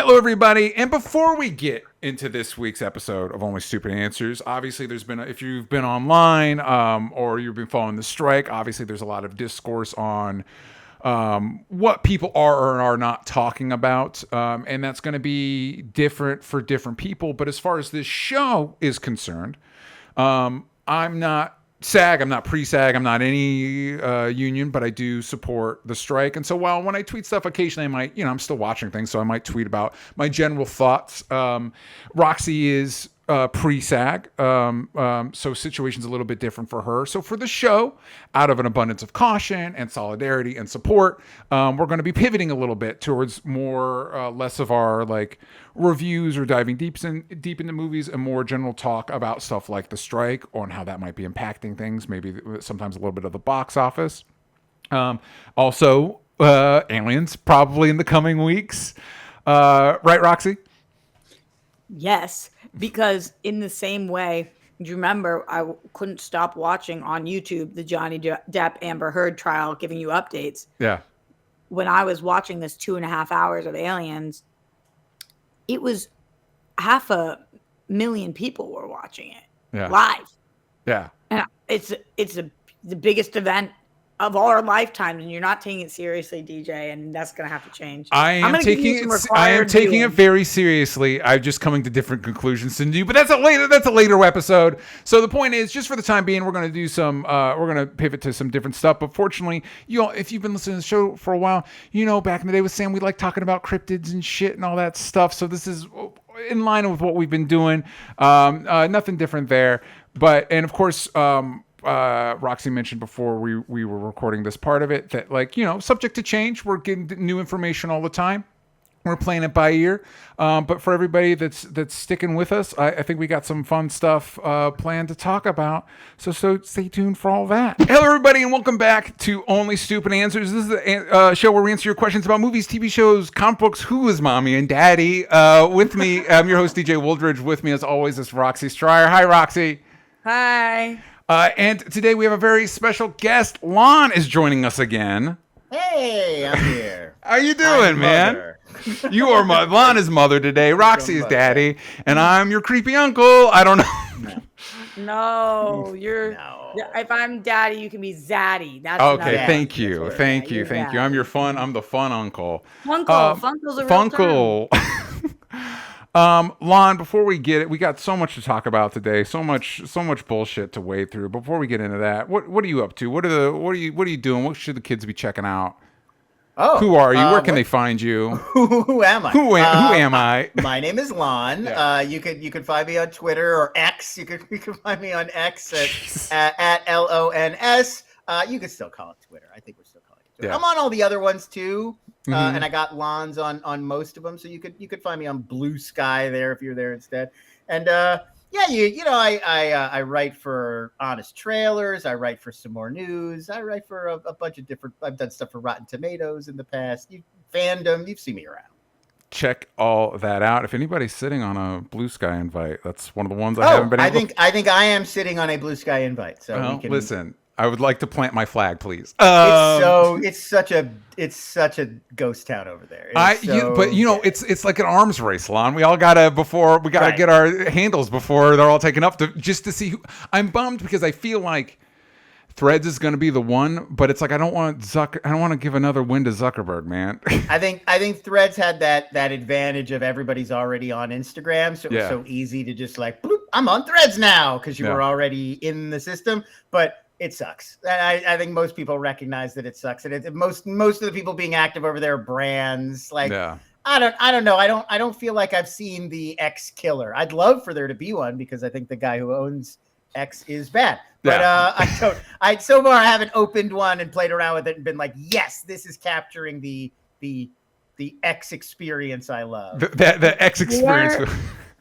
Hello, everybody. And before we get into this week's episode of Only Stupid Answers, obviously there's been, if you've been online or you've been following the strike, obviously there's a lot of discourse on what people are or are not talking about. And that's going to be different for different people. But as far as this show is concerned, I'm not SAG, I'm not pre-SAG, I'm not any union, but I do support the strike. And so while when I tweet stuff occasionally, I might, I'm still watching things, so I might tweet about my general thoughts. Roxy is pre-SAG, so situation's a little bit different for her. So for the show, out of an abundance of caution and solidarity and support, we're going to be pivoting a little bit towards more, less of our like reviews or diving deep into movies and more general talk about stuff like the strike on how that might be impacting things, maybe sometimes a little bit of the box office. Also, aliens probably in the coming weeks. Right, Roxy? Yes, because in the same way, do you remember I couldn't stop watching on YouTube the Johnny Depp Amber Heard trial, giving you updates. Yeah. When I was watching this 2.5 hours of aliens, it was 500,000 people were watching it live. Yeah. And it's the biggest event of all our lifetimes, and you're not taking it seriously, DJ, and that's gonna have to change. I am taking it very seriously. I'm just coming to different conclusions than you, but that's a later episode. So the point is, just for the time being, we're gonna do some we're gonna pivot to some different stuff. But fortunately, if you've been listening to the show for a while, back in the day with Sam, we like talking about cryptids and shit and all that stuff. So this is in line with what we've been doing. Nothing different there. And of course, Roxy mentioned before we were recording this part of it that subject to change. We're getting new information all the time. We're playing it by ear. But for everybody that's sticking with us, I think we got some fun stuff planned to talk about. So stay tuned for all that. Hello, everybody, and welcome back to Only Stupid Answers. This is the show where we answer your questions about movies, TV shows, comic books, who is mommy and daddy. With me, I'm your host, DJ Wooldridge. With me, as always, is Roxy Stryer. Hi, Roxy. Hi. And today we have a very special guest. Lon is joining us again. Hey, I'm here. How you doing, man? You are Lon is mother today. Roxy is daddy, and I'm your creepy uncle. I don't know. No, if I'm daddy, you can be zaddy. That's okay. Thank you. I'm the fun uncle. Funkle's a real term. Lon, before we get it, we got so much to talk about today. So much bullshit to wade through. Before we get into that, what are you up to? What are you doing? What should the kids be checking out? Oh, who are you? Where can they find you? Who am I? Who am I? My name is Lon. Yeah. You could find me on Twitter or X. You can find me on X at LONS. You could still call it Twitter. I think we're still calling it Twitter. Yeah. I'm on all the other ones too. And I got Lons on most of them, so you could find me on Blue Sky there if you're there instead. And I write for Honest Trailers. I write for Some More News. I write for a bunch of different. I've done stuff for Rotten Tomatoes in the past. Fandom. You've seen me around. Check all that out. If anybody's sitting on a Blue Sky invite, that's one of the ones I haven't been. I think I am sitting on a Blue Sky invite. So we can listen. I would like to plant my flag, please. It's such a ghost town over there. It's like an arms race, Lon. We all gotta get our handles before they're all taken up just to see who. I'm bummed because I feel like Threads is going to be the one, but it's like I don't want to give another win to Zuckerberg, man. I think Threads had that advantage of everybody's already on Instagram, so it was so easy to just like, bloop, I'm on Threads now because you were already in the system, but. It sucks. I think most people recognize that it sucks, and most of the people being active over there are brands. Like, I don't know. I don't feel like I've seen the X killer. I'd love for there to be one because I think the guy who owns X is bad. But I so far haven't opened one and played around with it and been like, yes, this is capturing the X experience I love. The X experience.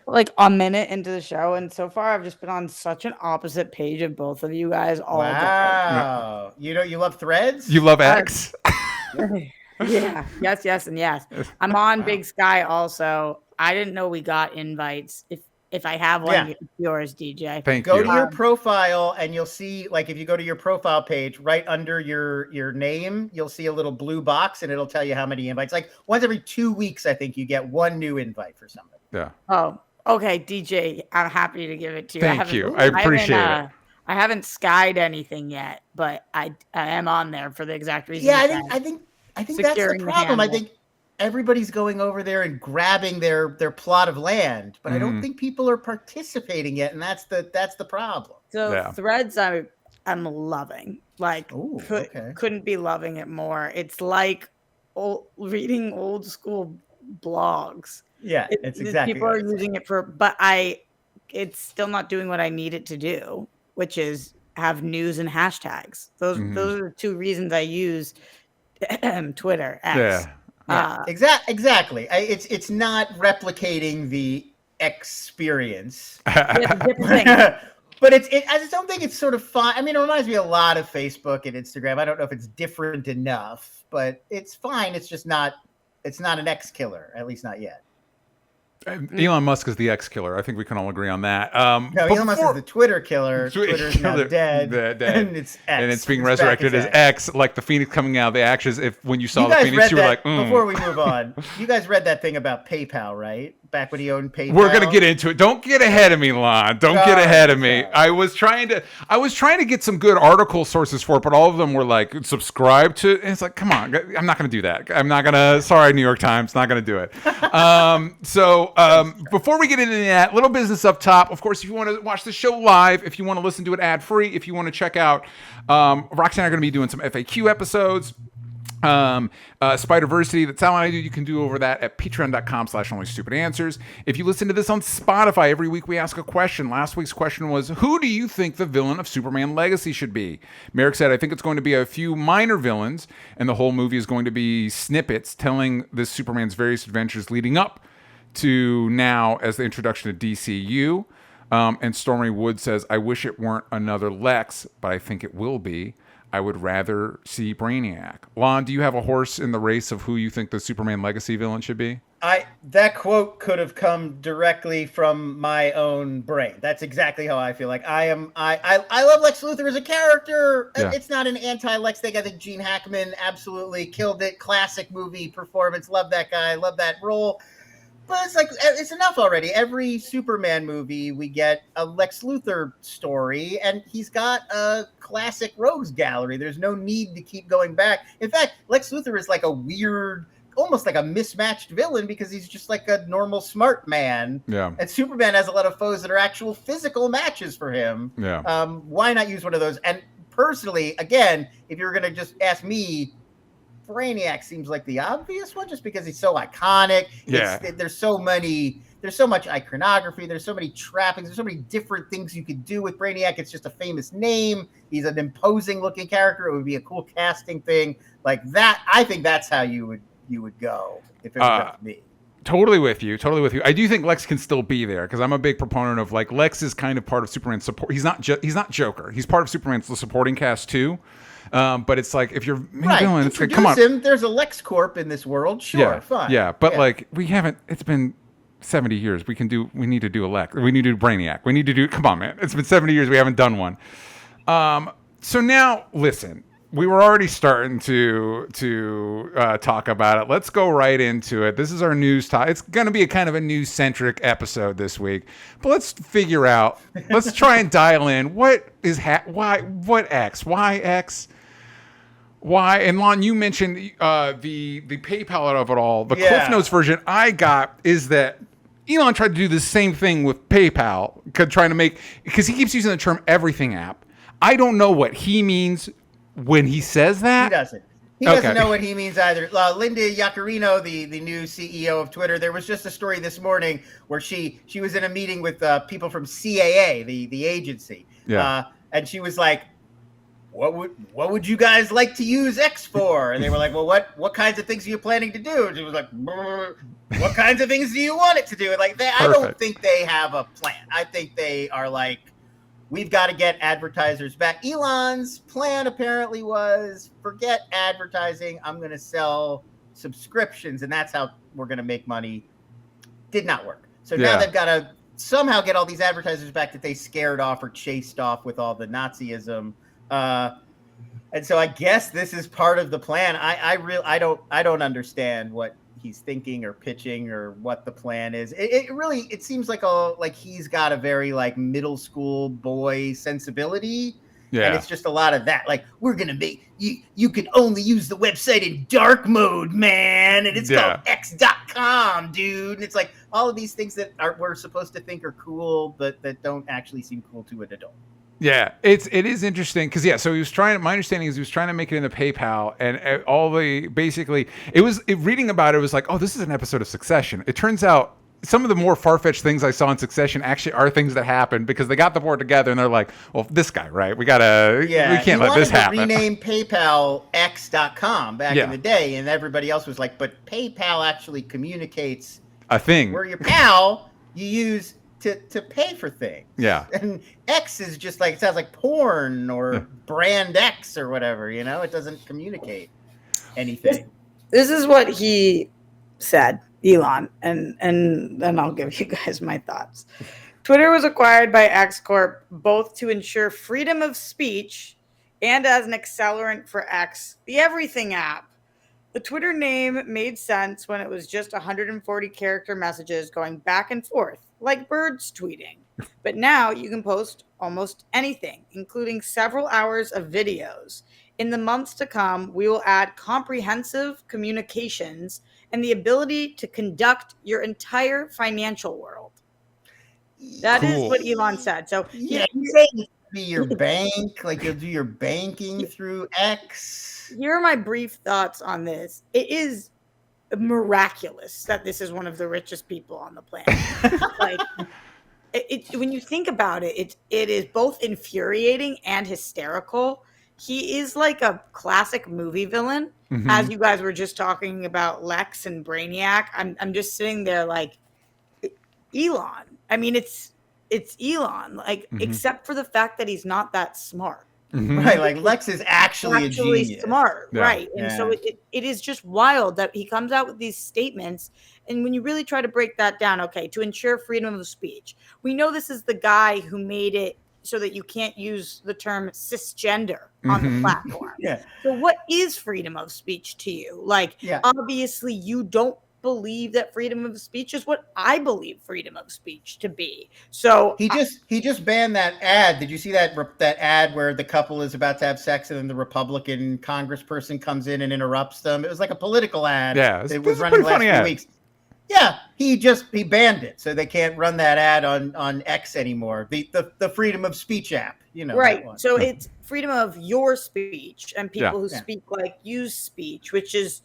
Like a minute into the show, and so far I've just been on such an opposite page of both of you guys all day. Wow. You love Threads? You love X? Yeah. Yes, and yes. I'm on Big Sky also. I didn't know we got invites. if I have one, Yeah. it's yours, DJ. Thank you. Go to your profile and you'll see, like, if you go to your profile page, right under your name, you'll see a little blue box and it'll tell you how many invites. Like once every 2 weeks, I think you get one new invite for somebody. Yeah. Oh, okay, DJ. I'm happy to give it to you. Thank you. I appreciate it. I haven't skied anything yet, but I am on there for the exact reason. Yeah, I think that's the problem. I think everybody's going over there and grabbing their plot of land, but I don't think people are participating yet, and that's the problem. So Threads, I'm loving. Like, couldn't be loving it more. It's like reading old school blogs. Yeah, it's exactly. People are using it but it's still not doing what I need it to do, which is have news and hashtags. Those are the two reasons I use Twitter. X. Exactly. It's not replicating the experience. But it's I don't think it's sort of fun. I mean, it reminds me a lot of Facebook and Instagram. I don't know if it's different enough, but it's fine. It's just not. It's not an X killer, at least not yet. Elon Musk is the X killer. I think we can all agree on that. No, Elon Musk is the Twitter killer. Twitter's now dead. And it's X. And it's being resurrected as X, like the Phoenix coming out of the ashes. When you saw the Phoenix, you were like, Before we move on, you guys read that thing about PayPal, right? Back when he owned PayPal. We're gonna get into it. Don't get ahead of me, Lon. Don't get ahead of me. I was trying to get some good article sources for it, but all of them were like subscribe to. And it's like, come on, I'm not gonna do that. I'm not gonna. Sorry, New York Times, not gonna do it. Before we get into that, little business up top. Of course, if you want to watch the show live, if you want to listen to it ad free, if you want to check out, Roxanne and I are going to be doing some FAQ episodes. Spider-Versity, that's how I do. You can do over that at patreon.com/onlystupidanswers. If you listen to this on Spotify, every week we ask a question. Last week's question was, who do you think the villain of Superman Legacy should be? Merrick said, I think it's going to be a few minor villains, and the whole movie is going to be snippets telling this Superman's various adventures leading up to now as the introduction to DCU. And Stormy Wood says, I wish it weren't another Lex, but I think it will be. I would rather see Brainiac. Lon, do you have a horse in the race of who you think the Superman Legacy villain should be? That quote could have come directly from my own brain. That's exactly how I feel. Like I love Lex Luthor as a character. Yeah. It's not an anti-Lex thing. I think Gene Hackman absolutely killed it. Classic movie performance. Love that guy. Love that role. But it's like, it's enough already. Every Superman movie, we get a Lex Luthor story, and he's got a classic rogues gallery. There's no need to keep going back. In fact, Lex Luthor is like a weird, almost like a mismatched villain because he's just like a normal smart man. Yeah. And Superman has a lot of foes that are actual physical matches for him. Yeah. Why not use one of those? And personally, again, if you're going to just ask me, Brainiac seems like the obvious one just because he's so iconic. Yeah. There's so much iconography. There's so many trappings. There's so many different things you could do with Brainiac. It's just a famous name. He's an imposing looking character. It would be a cool casting thing like that. I think that's how you would go if it was up to me. Totally with you. I do think Lex can still be there because I'm a big proponent of like Lex is kind of part of Superman's support. He's not Joker. He's part of Superman's supporting cast too. But it's like if you're villain, it's like, come on. There's a LexCorp in this world, sure, fine. Yeah, but like we haven't. It's been 70 years. We need to do a Lex. We need to do Brainiac. Come on, man. It's been 70 years. We haven't done one. So now listen. We were already starting to talk about it. Let's go right into it. This is our news talk. It's going to be a kind of a news-centric episode this week. But let's figure out. Let's try and dial in. What is what X? Why X? Why? And Lon, you mentioned the PayPal of it all. The Cliff Notes version I got is that Elon tried to do the same thing with PayPal, because he keeps using the term everything app. I don't know what he means when he says that. He doesn't know what he means either. Linda Yaccarino, the new CEO of Twitter, there was just a story this morning where she was in a meeting with people from CAA, the agency. Yeah. And she was like, what would you guys like to use X for? And they were like, well, what kinds of things are you planning to do? And she was like, what kinds of things do you want it to do? And like, I don't think they have a plan. I think they are like, we've got to get advertisers back. Elon's plan apparently was, forget advertising. I'm going to sell subscriptions, and that's how we're going to make money. Did not work. So now they've got to somehow get all these advertisers back that they scared off or chased off with all the Nazism. And so I guess this is part of the plan. I don't understand what he's thinking or pitching or what the plan is. It seems like he's got a very like middle school boy sensibility. Yeah. And it's just a lot of that. Like, we're going to make you can only use the website in dark mode, man. And it's called X.com, dude. And it's like all of these things that we're supposed to think are cool, but that don't actually seem cool to an adult. Yeah, it is interesting because so he was trying. My understanding is he was trying to make it into PayPal, and reading about it was like, oh, this is an episode of Succession. It turns out some of the more far-fetched things I saw in Succession actually are things that happened because they got the board together and they're like, well, this guy, right? We can't let this happen. Rename PayPal X.com back in the day, and everybody else was like, but PayPal actually communicates a thing where your pal you use to pay for things. Yeah. And X is just like, it sounds like porn or brand X or whatever, it doesn't communicate anything. This is what he said, Elon, and then I'll give you guys my thoughts. Twitter was acquired by X Corp both to ensure freedom of speech and as an accelerant for X, the everything app. The Twitter name made sense when it was just 140 character messages going back and forth, like birds tweeting. But now you can post almost anything, including several hours of videos. In the months to come, we will add comprehensive communications and the ability to conduct your entire financial world. That is what Elon said. So you're saying it's be your bank, like you'll do your banking through X. Here are my brief thoughts on this. It is miraculous that this is one of the richest people on the planet. Like, when you think about it, it is both infuriating and hysterical. He is like a classic movie villain. Mm-hmm. As you guys were just talking about Lex and Brainiac, I'm just sitting there like, Elon. I mean, it's Elon, like, except for the fact that he's not that smart. Mm-hmm. Right, like Lex is actually a genius. Smart, right? And so it is just wild that he comes out with these statements. And when you really try to break that down, okay, to ensure freedom of speech, we know this is the guy who made it so that you can't use the term cisgender on the platform. So what is freedom of speech to you? Like, obviously you don't believe that freedom of speech is what I believe freedom of speech to be. So he just banned that ad. Did you see that ad where the couple is about to have sex and then the Republican congressperson comes in and interrupts them? It was like a political ad. Yeah, it was running the last few weeks. Yeah, he banned it, so they can't run that ad on X anymore. The freedom of speech app, right? So it's freedom of your speech, and people who speak like use speech, which is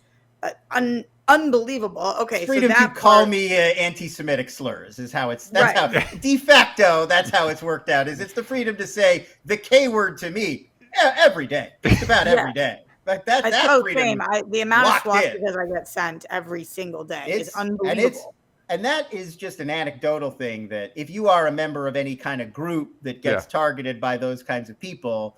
unbelievable. Okay, freedom to call me anti-Semitic slurs is how how de facto that's how it's worked out. It's the freedom to say the K word to me every day, just about every day. Like that's freedom. The amount of swastikas I get sent every single day is unbelievable. And that is just an anecdotal thing that if you are a member of any kind of group that gets targeted by those kinds of people,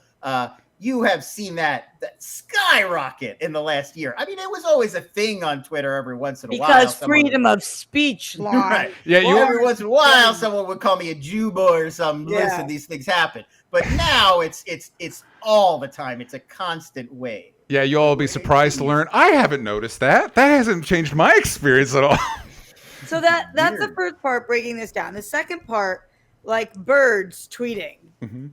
you have seen that skyrocket in the last year. I mean, it was always a thing on Twitter every once in a while. Because freedom of speech law. Right. Yeah, every once in a while, someone would call me a Jew boy or something. Yeah. Listen, these things happen. But now it's all the time. It's a constant wave. Yeah, you'll all be surprised to learn I haven't noticed that. That hasn't changed my experience at all. So that's the first part, breaking this down. The second part, like birds tweeting. Mm-hmm.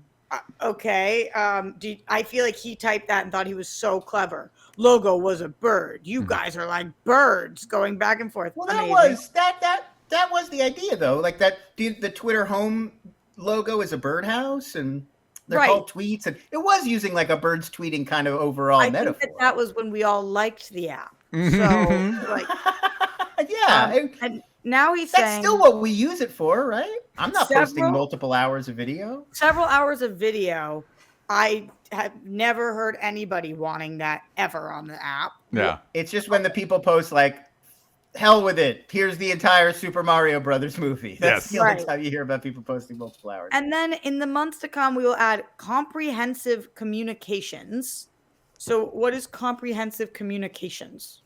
Okay. I feel like he typed that and thought he was so clever. Logo was a bird. You guys are like birds going back and forth. Well, that was the idea though. Like the Twitter home logo is a birdhouse and they're called tweets, and it was using like a birds tweeting kind of overall metaphor. I think that was when we all liked the app. So like, and now he's saying that's still what we use it for, right? I'm not posting multiple hours of video. Several hours of video. I have never heard anybody wanting that ever on the app. Yeah. It's just when the people post like, hell with it. Here's the entire Super Mario Brothers movie. That's the only time you hear about people posting multiple hours. And then in the months to come, we will add comprehensive communications. So what is comprehensive communications?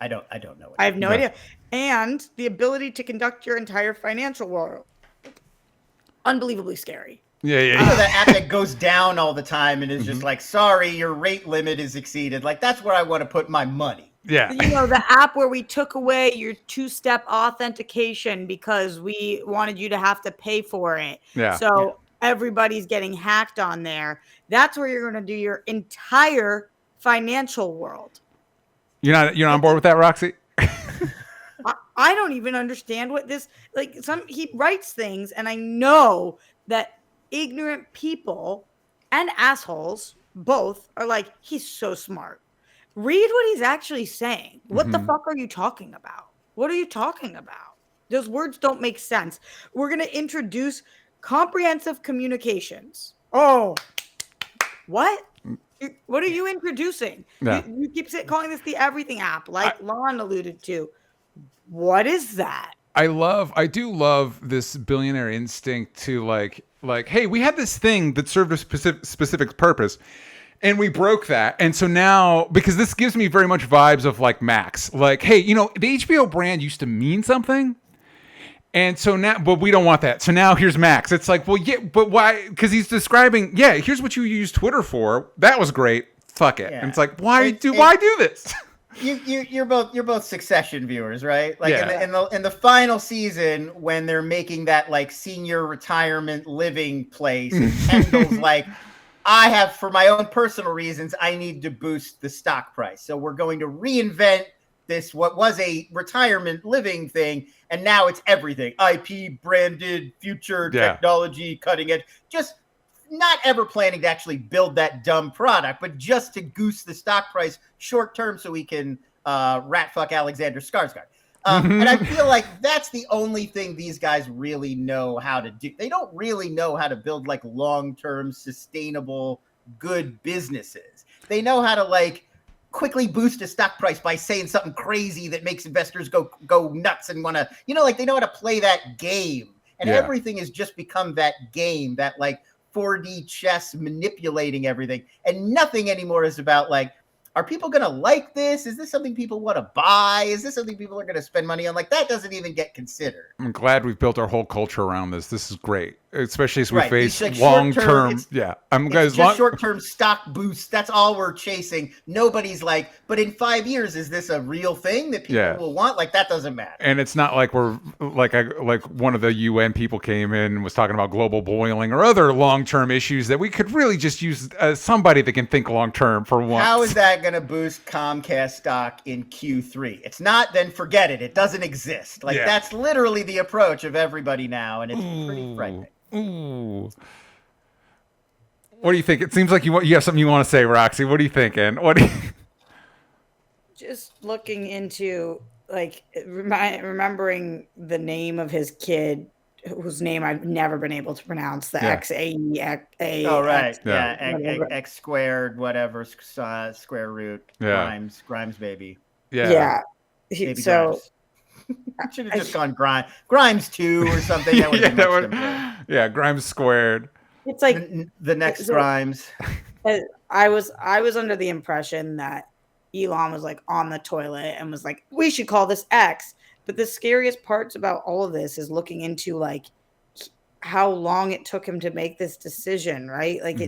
I don't know. I have no idea. and the ability to conduct your entire financial world. Unbelievably scary. Yeah. You know, that app that goes down all the time and is just like, sorry, your rate limit is exceeded. Like, that's where I want to put my money. Yeah. You know, the app where we took away your 2-step authentication because we wanted you to have to pay for it. Yeah. So everybody's getting hacked on there. That's where you're going to do your entire financial world. You're not on board with that, Roxy? I don't even understand what this, like, he writes things, and I know that ignorant people and assholes both are like, he's so smart. Read what he's actually saying. What the fuck are you talking about? What are you talking about? Those words don't make sense. We're going to introduce comprehensive communications. Oh, what? What are you introducing? Yeah. You keep calling this the everything app, like Lon alluded to. What is that? I do love this billionaire instinct to like, hey, we had this thing that served a specific purpose, and we broke that. And so now, because this gives me very much vibes of like Max, like, hey, you know, the HBO brand used to mean something. And so now, but we don't want that. So now here's Max. It's like, well, yeah, but why? Because he's describing, yeah, here's what you use Twitter for. That was great. Fuck it. Yeah. And it's like, why do this? You're both Succession viewers, right? Like Yeah. in the final season when they're making that like senior retirement living place, and Kendall's like, I have, for my own personal reasons, I need to boost the stock price. So we're going to reinvent this, what was a retirement living thing, and now it's everything. IP, branded, future technology, cutting edge. Just not ever planning to actually build that dumb product, but just to goose the stock price short term so we can rat fuck Alexander Skarsgård. And I feel like that's the only thing these guys really know how to do. They don't really know how to build like long-term, sustainable, good businesses. They know how to like quickly boost a stock price by saying something crazy that makes investors go nuts and want to, you know, like they know how to play that game. And everything has just become that game, that like 4D chess manipulating everything. And nothing anymore is about like, are people going to like this? Is this something people want to buy? Is this something people are going to spend money on? Like, that doesn't even get considered. I'm glad we've built our whole culture around this. This is great, especially as we face like long-term. Short-term stock boosts. That's all we're chasing. Nobody's like, but in 5 years, is this a real thing that people will want? Like, that doesn't matter. And it's not like we're like one of the UN people came in and was talking about global boiling or other long-term issues that we could really just use somebody that can think long-term for once. How is that going to boost Comcast stock in Q3? It's not, then forget it. It doesn't exist. Like that's literally the approach of everybody now, and it's pretty frightening. Ooh. What do you think? It seems like you have something you want to say, Roxy. What are you thinking? Just looking into like remembering the name of his kid, whose name I've never been able to pronounce. The XAE. Oh right, X squared, whatever, square root. Grimes baby. Yeah. Baby Grimes. I should have just gone Grimes 2 or something. That would have been much simpler. Grimes squared. It's like the next Grimes. I was under the impression that Elon was like on the toilet and was like, we should call this X. But the scariest parts about all of this is looking into like how long it took him to make this decision, right? Like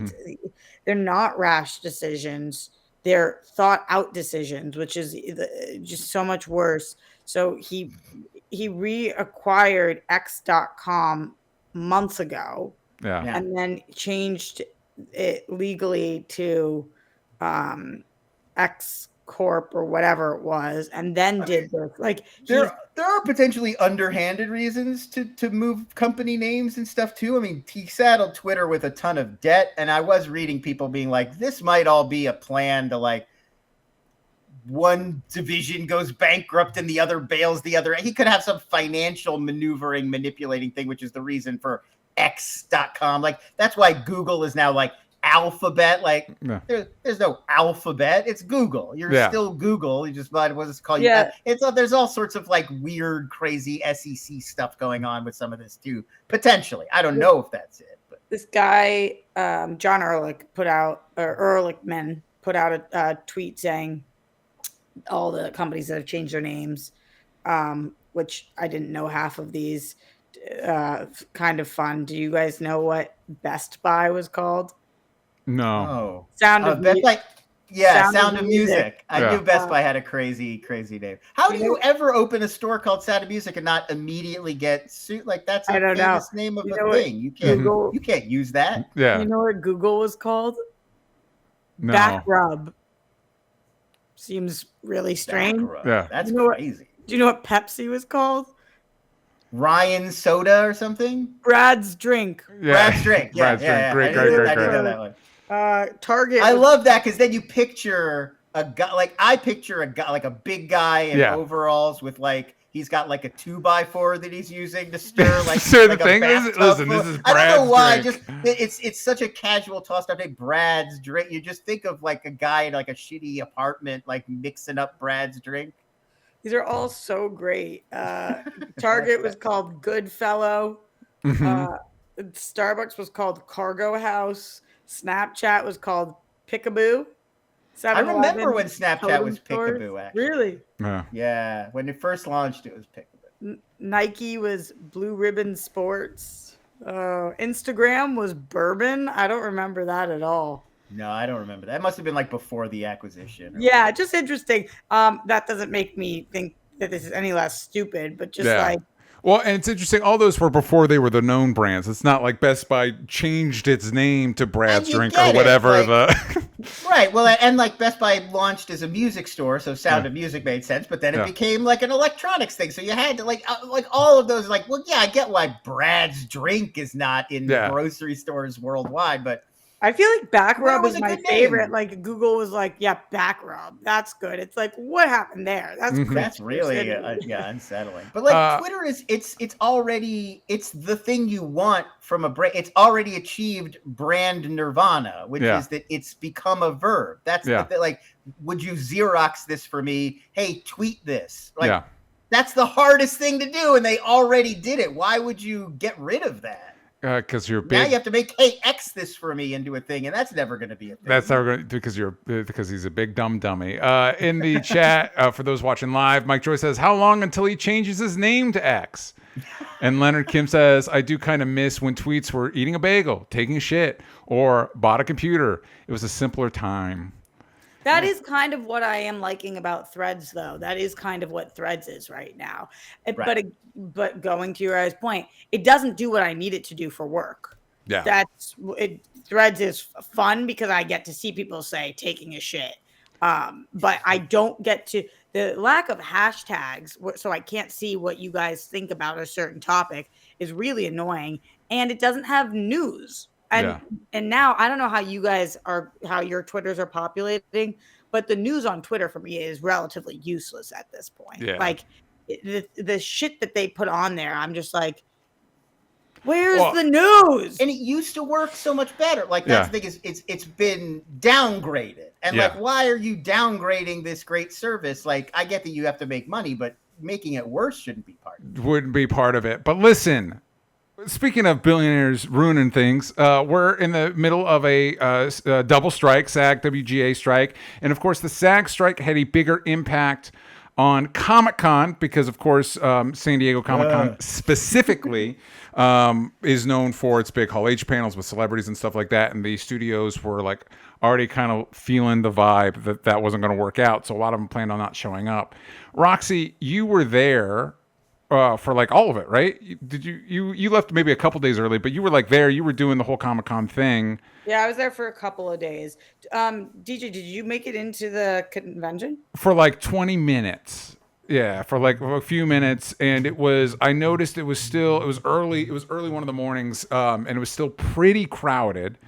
they're not rash decisions. They're thought out decisions, which is just so much worse. So he reacquired X.com months ago, and then changed it legally to X Corp or whatever it was, and then did this. Like there are potentially underhanded reasons to move company names and stuff too. I mean, he saddled Twitter with a ton of debt, and I was reading people being like, this might all be a plan to like one division goes bankrupt and the other bails the other. He could have some financial manipulating thing, which is the reason for X.com. Like that's why Google is now like Alphabet. Like there's no Alphabet. It's Google. You're still Google. You just what does it call you? There's all sorts of like weird, crazy SEC stuff going on with some of this too. Potentially, I don't know if that's it. But this guy, John Ehrlichman, put out a tweet saying all the companies that have changed their names which I didn't know half of these. Kind of fun. Do you guys know what Best Buy was called? No. Oh, Sound of Best Buy. Yeah, Sound Sound of Music. I Yeah. knew Best Buy had a crazy name. How do you ever open a store called Sound of Music and not immediately get sued? Like that's a I don't know. famous name of You a know thing. You can't Google- you can't use that. Yeah. You know what Google was called? No. Back rub. Seems really strange. Yeah. That's You know what- crazy. Do you know what Pepsi was called? Ryan Soda or something? Brad's drink. Yeah. Brad's Drink. Yeah, Brad's Drink. Great. I didn't know great. that one. Target. I love that because then you picture a guy, like I picture a guy, like a big guy in overalls with like he's got like a 2x4 that he's using to stir like. So like the thing is, listen, this is Brad's I don't know why. Drink. It's such a casual tossed up name. Brad's Drink. You just think of like a guy in like a shitty apartment, like mixing up Brad's Drink. These are all so great. Target was called Goodfellow. Starbucks was called Cargo House. Snapchat was called Pickaboo. I remember when Snapchat was Pickaboo, actually. Really? Yeah. When it first launched, it was Pickaboo. Nike was Blue Ribbon Sports. Instagram was Bourbon. I don't remember that at all. No, I don't remember. That must have been like before the acquisition. Yeah, just interesting. That doesn't make me think that this is any less stupid, but just like. Well, and it's interesting. All those were before they were the known brands. It's not like Best Buy changed its name to Brad's Drink or whatever. Right. Well, and like Best Buy launched as a music store, so Sound of Music made sense. But then it became like an electronics thing. So you had to like all of those. Like, well, yeah, I get why Brad's Drink is not in grocery stores worldwide, but. I feel like back rub was my favorite. Name. Like Google was like, yeah, back rub. That's good. It's like, what happened there? That's really unsettling. But like Twitter is it's the thing you want from a brand. It's already achieved brand nirvana, which is that it's become a verb. That's like, would you Xerox this for me? Hey, tweet this. Like that's the hardest thing to do, and they already did it. Why would you get rid of that? Because you're big. Now you have to make X this for me into a thing, and that's never going to be a thing. That's never going to because he's a big dumb dummy. In the chat, for those watching live, Mike Joy says, "How long until he changes his name to X?" And Leonard Kim says, "I do kind of miss when tweets were eating a bagel, taking a shit, or bought a computer. It was a simpler time." That is kind of what I am liking about Threads, though. That is kind of what Threads is right now. But going to your guys' point, it doesn't do what I need it to do for work. Yeah, Threads is fun because I get to see people say taking a shit. But I don't get to the lack of hashtags, so I can't see what you guys think about a certain topic is really annoying, and it doesn't have news. And now I don't know how your Twitters are populating, but the news on Twitter for me is relatively useless at this point. Yeah. Like the shit that they put on there, I'm just like, where's the news? And it used to work so much better. Like that's the thing is it's been downgraded. And like, why are you downgrading this great service? Like, I get that you have to make money, but making it worse wouldn't be part of it. But listen. Speaking of billionaires ruining things, we're in the middle of a double strike, SAG WGA strike. And of course, the SAG strike had a bigger impact on ComicCon because, of course, San Diego Comic-Con specifically is known for its big Hall H panels with celebrities and stuff like that. And the studios were like already kind of feeling the vibe that wasn't going to work out. So a lot of them planned on not showing up. Roxy, you were there. For like all of it, right? Did you left maybe a couple days early, but you were like there. You were doing the whole Comic-Con thing. Yeah, I was there for a couple of days. DJ, did you make it into the convention? For like 20 minutes. Yeah, for like a few minutes, and I noticed it was early. It was early one of the mornings, and it was still pretty crowded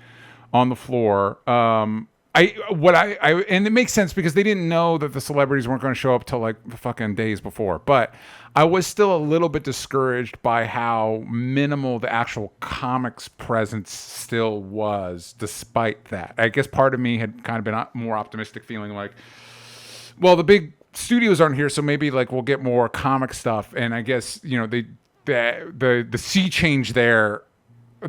on the floor. And it makes sense because they didn't know that the celebrities weren't going to show up till like the fucking days before. But I was still a little bit discouraged by how minimal the actual comics presence still was, despite that. I guess part of me had kind of been more optimistic, feeling like, well, the big studios aren't here, so maybe like we'll get more comic stuff. And I guess the sea change there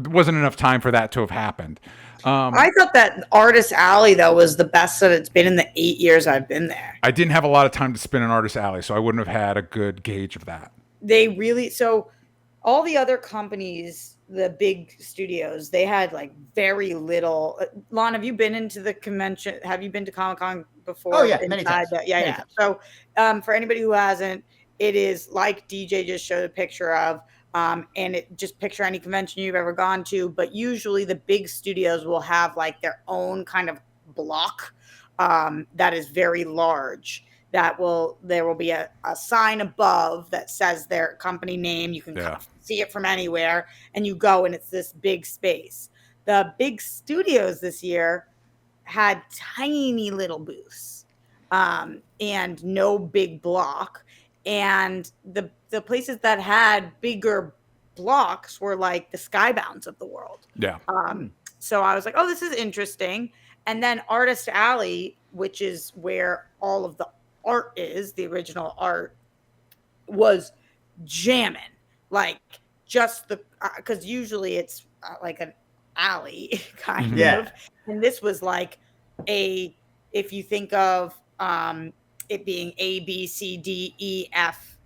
wasn't enough time for that to have happened. I thought that Artist Alley though was the best that it's been in the 8 years I've been there. I didn't have a lot of time to spend in Artist Alley, so I wouldn't have had a good gauge of that. They really so all the other companies, the big studios, they had like very little. Lon, have you been into the convention? Have you been to ComicCon before? Oh yeah, many times. Yeah. So for anybody who hasn't, it is like DJ just showed a picture of. And it just picture any convention you've ever gone to, but usually the big studios will have like their own kind of block that is very large. There will be a sign above that says their company name. You can kind of see it from anywhere, and you go, and it's this big space. The big studios this year had tiny little booths and no big block. And the places that had bigger blocks were like the Skybounds of the world. Yeah. So I was like, oh, this is interesting. And then Artist Alley, which is where all of the art is, the original art, was jamming. Like just because usually it's like an alley kind of. And this was like if you think of it being A, B, C, D, E, F,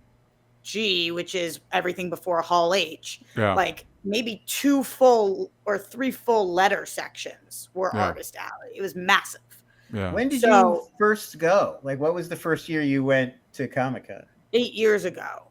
G, which is everything before Hall H. Yeah. Like maybe 2 full or 3 full letter sections were Artist Alley. It was massive. Yeah. When did you first go? Like, what was the first year you went to Comic-Con? 8 years ago.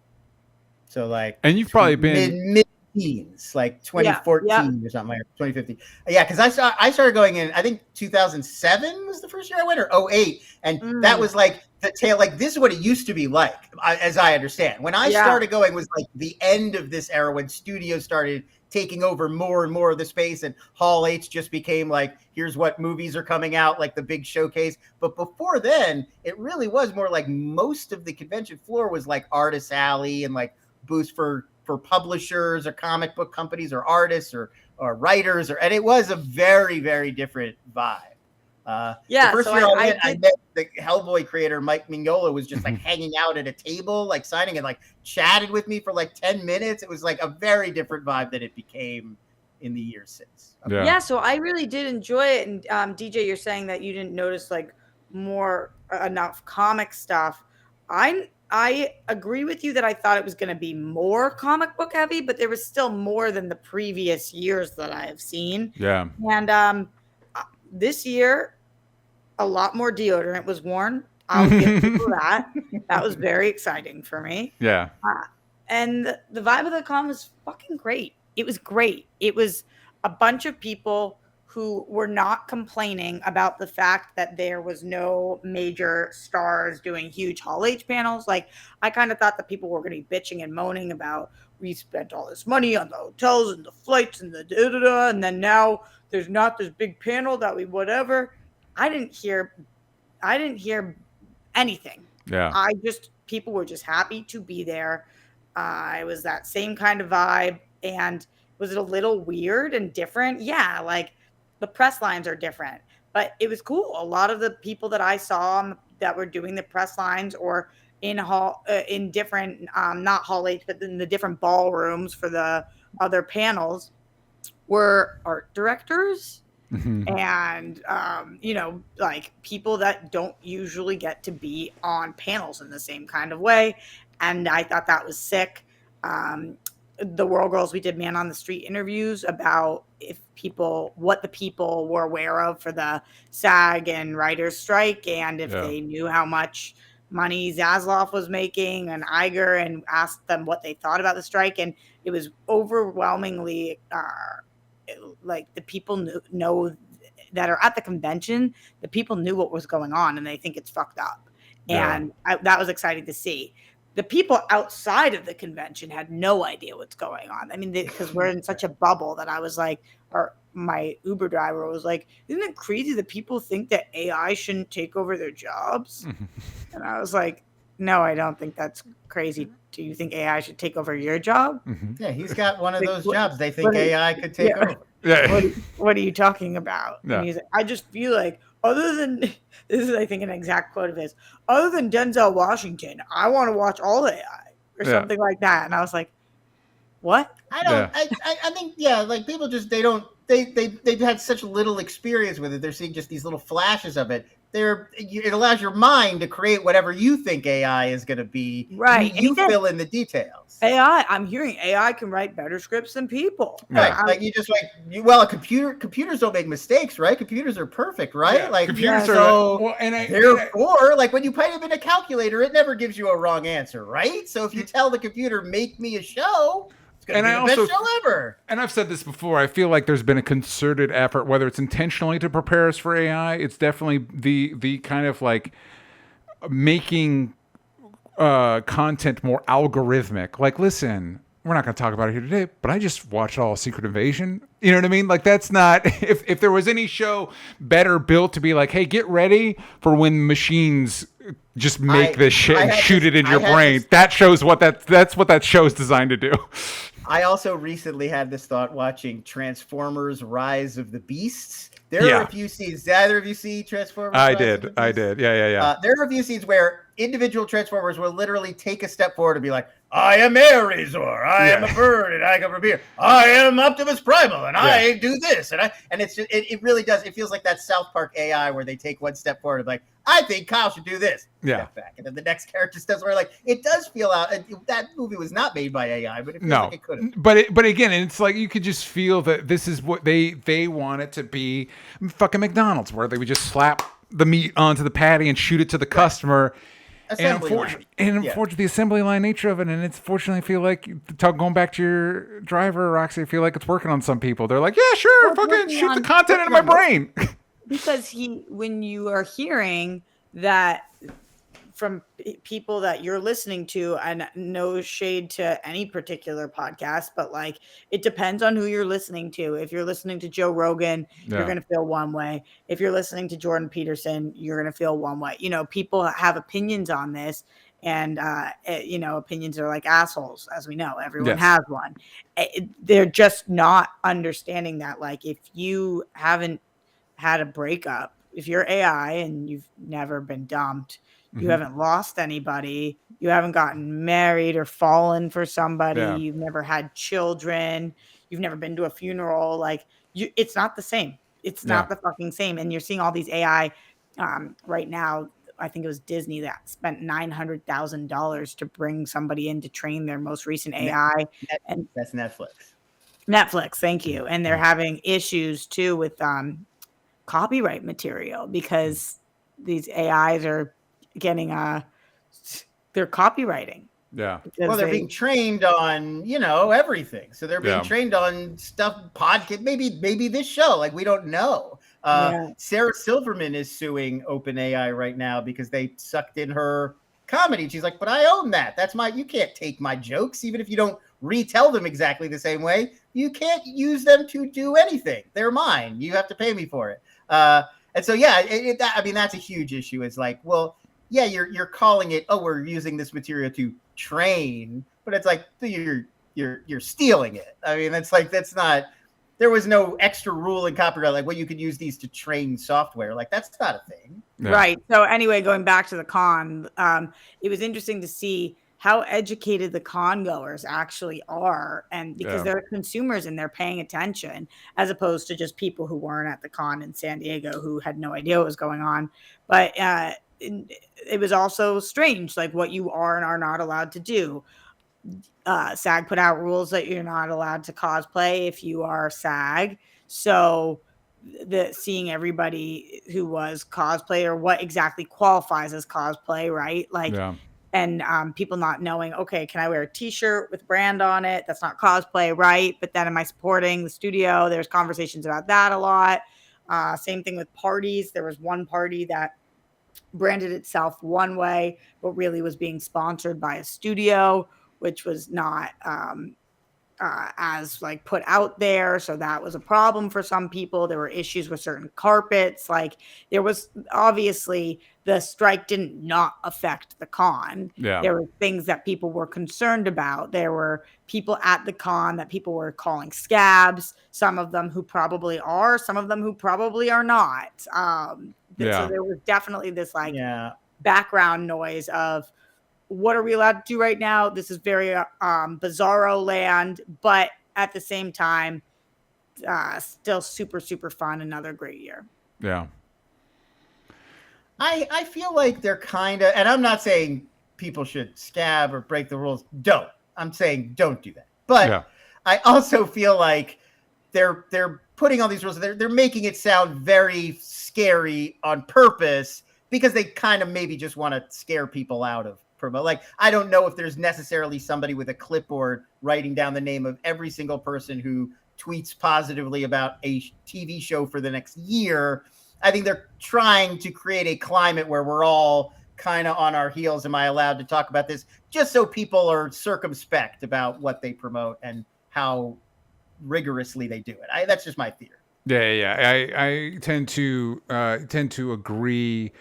So like, and you've probably been mid-teens, like 2014 or something, like 2015. Yeah, because I started going in, I think 2007 was the first year I went, or 08, and that was like the tail. Like this is what it used to be like, as I understand. When I started going was like the end of this era when studios started taking over more and more of the space, and Hall H just became like, here's what movies are coming out, like the big showcase. But before then, it really was more like most of the convention floor was like Artist Alley and like booths for publishers or comic book companies or artists or writers, and it was a very, very different vibe. The first year I met the Hellboy creator, Mike Mignola, was just like hanging out at a table, like signing, and like chatted with me for like 10 minutes. It was like a very different vibe than it became in the years since. Yeah, so I really did enjoy it. And DJ, you're saying that you didn't notice like enough comic stuff. I agree with you that I thought it was going to be more comic book heavy, but there was still more than the previous years that I have seen. Yeah. And this year, a lot more deodorant was worn. I'll give people that. That was very exciting for me. Yeah. And the vibe of the con was fucking great. It was great. It was a bunch of people who were not complaining about the fact that there was no major stars doing huge Hall H panels. Like, I kind of thought that people were going to be bitching and moaning about, we spent all this money on the hotels and the flights and the da-da-da, and then now there's not this big panel that we whatever. I didn't hear anything. Yeah. People were just happy to be there. It was that same kind of vibe. And was it a little weird and different? Yeah, like the press lines are different, but it was cool. A lot of the people that I saw that were doing the press lines or in different, not Hall H, but in the different ballrooms for the other panels were art directors and, like people that don't usually get to be on panels in the same kind of way. And I thought that was sick. The World Girls, we did man on the street interviews about what the people were aware of for the SAG and writers strike, and if they knew how much money Zaslav was making and Iger, and asked them what they thought about the strike. And it was overwhelmingly like the people know that are at the convention, the people knew what was going on and they think it's fucked up. And that was exciting to see. The people outside of the convention had no idea what's going on. I mean, because we're in such a bubble that I was like, or my Uber driver was like, isn't it crazy that people think that AI shouldn't take over their jobs? And I was like, no, I don't think that's crazy. Do you think AI should take over your job? Yeah, he's got one of those jobs they think AI could take over. Yeah. What are you talking about? Yeah. And he's like, I just feel like, other than, this is, I think, an exact quote of his, other than Denzel Washington, I want to watch all AI or something like that. And I was like, What? I don't. I think like people just they've had such little experience with it. They're seeing just these little flashes of it. It allows your mind to create whatever you think AI is going to be. Right. You fill in the details. I'm hearing AI can write better scripts than people. Right. Like you just computers don't make mistakes, right? Computers are perfect, right? Yeah, like computers therefore, like when you put them in a calculator, it never gives you a wrong answer, right? So if you tell the computer, make me a show, it's going to be the best show ever. And I've said this before, I feel like there's been a concerted effort, whether it's intentionally to prepare us for AI, it's definitely the kind of like making content more algorithmic. Like, listen, we're not going to talk about it here today, but I just watched all Secret Invasion. You know what I mean? Like, that's not, if there was any show better built to be like, hey, get ready for when machines just make this shit and shoot it in your brain. That shows that's what that show is designed to do. I also recently had this thought watching Transformers: Rise of the Beasts. There are a few scenes. Did either of you see Transformers? I did. Yeah. There are a few scenes where individual Transformers will literally take a step forward and be like, I am Arizor, I am a bird, and I come from here. I am Optimus Primal, and I do this. And it's just, it really does. It feels like that South Park AI where they take one step forward and like, I think Kyle should do this. Step back. And then the next character steps forward. Like, it does feel out. That movie was not made by AI, but it feels like it could have. But again, it's like you could just feel that this is what they want it to be. Fucking McDonald's, where they would just slap the meat onto the patty and shoot it to the customer. And unfortunately, the assembly line nature of it, and it's fortunately, I feel like going back to your driver, Roxy, I feel like it's working on some people. They're like, yeah, sure, fucking shoot the content into my brain. Because when you are hearing that from people that you're listening to, and no shade to any particular podcast, but like it depends on who you're listening to. If you're listening to Joe Rogan, you're going to feel one way. If you're listening to Jordan Peterson, you're going to feel one way. You know, people have opinions on this, and opinions are like assholes, as we know. Everyone has one. They're just not understanding that. Like, if you haven't had a breakup, if you're AI and you've never been dumped, you haven't lost anybody, you haven't gotten married or fallen for somebody, you've never had children, you've never been to a funeral, like it's not the same. It's not the fucking same. And you're seeing all these AI right now. I think it was Disney that spent $900,000 to bring somebody in to train their most recent AI. And that's Netflix, thank you. And they're having issues too with copyright material because these AIs are getting they're copywriting. Yeah. Well, they're being trained on, everything. So they're being trained on stuff, podcast, maybe this show. Like, we don't know. Sarah Silverman is suing OpenAI right now because they sucked in her comedy. She's like, but I own that. That's you can't take my jokes, even if you don't retell them exactly the same way. You can't use them to do anything. They're mine. You have to pay me for it. And so, that's a huge issue. It's like, well, yeah, you're calling it, oh, we're using this material to train, but it's like you're stealing it. I mean, that's not. There was no extra rule in copyright, like, well, you could use these to train software. Like, that's not a thing. Yeah. Right. So anyway, going back to the con, it was interesting to see how educated the con goers actually are, and because they're consumers and they're paying attention, as opposed to just people who weren't at the con in San Diego who had no idea what was going on. But it was also strange, like what you are and are not allowed to do. SAG put out rules that you're not allowed to cosplay if you are SAG. So seeing everybody who was cosplay, or what exactly qualifies as cosplay, right? Like, and people not knowing, okay, can I wear a t-shirt with brand on it? That's not cosplay, right? But then am I supporting the studio? There's conversations about that a lot. Same thing with parties. There was one party that branded itself one way, but really was being sponsored by a studio, which was not as like put out there. So that was a problem for some people. There were issues with certain carpets. Like, there was obviously, the strike didn't not affect the con. There were things that people were concerned about. There were people at the con that people were calling scabs, some of them who probably are, some of them who probably are not. So there was definitely this background noise of, what are we allowed to do right now? This is very bizarro land, but at the same time, still super, super fun. Another great year. Yeah. I feel like they're kind of, and I'm not saying people should scab or break the rules. Don't. I'm saying don't do that. But I also feel like they're putting all these rules. They're making it sound very scary on purpose because they kind of maybe just want to scare people out of promo. Like, I don't know if there's necessarily somebody with a clipboard writing down the name of every single person who tweets positively about a TV show for the next year. I think they're trying to create a climate where we're all kind of on our heels. Am I allowed to talk about this? Just so people are circumspect about what they promote and how rigorously they do it. That's just my theory. Yeah. I tend to agree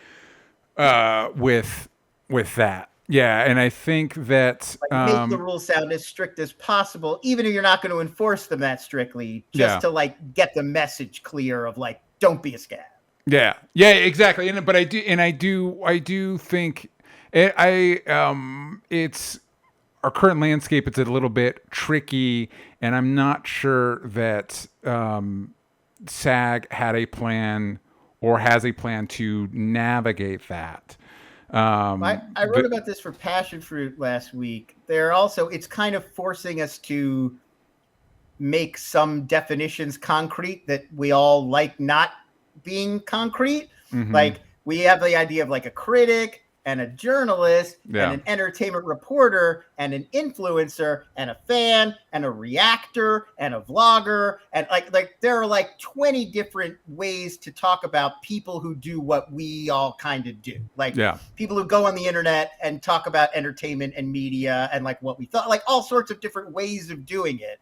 with that. Yeah, and I think that make the rules sound as strict as possible, even if you're not going to enforce them that strictly, just to like get the message clear of like, don't be a scab. Yeah, exactly. But I do think it's our current landscape. It's a little bit tricky, and I'm not sure that SAG had a plan or has a plan to navigate that. I wrote about this for Passion Fruit last week. It's kind of forcing us to make some definitions concrete that we all like not being concrete. Like, we have the idea of like a critic and a journalist and an entertainment reporter and an influencer and a fan and a reactor and a vlogger. And like there are like 20 different ways to talk about people who do what we all kind of do. Like people who go on the internet and talk about entertainment and media and like what we thought, like all sorts of different ways of doing it.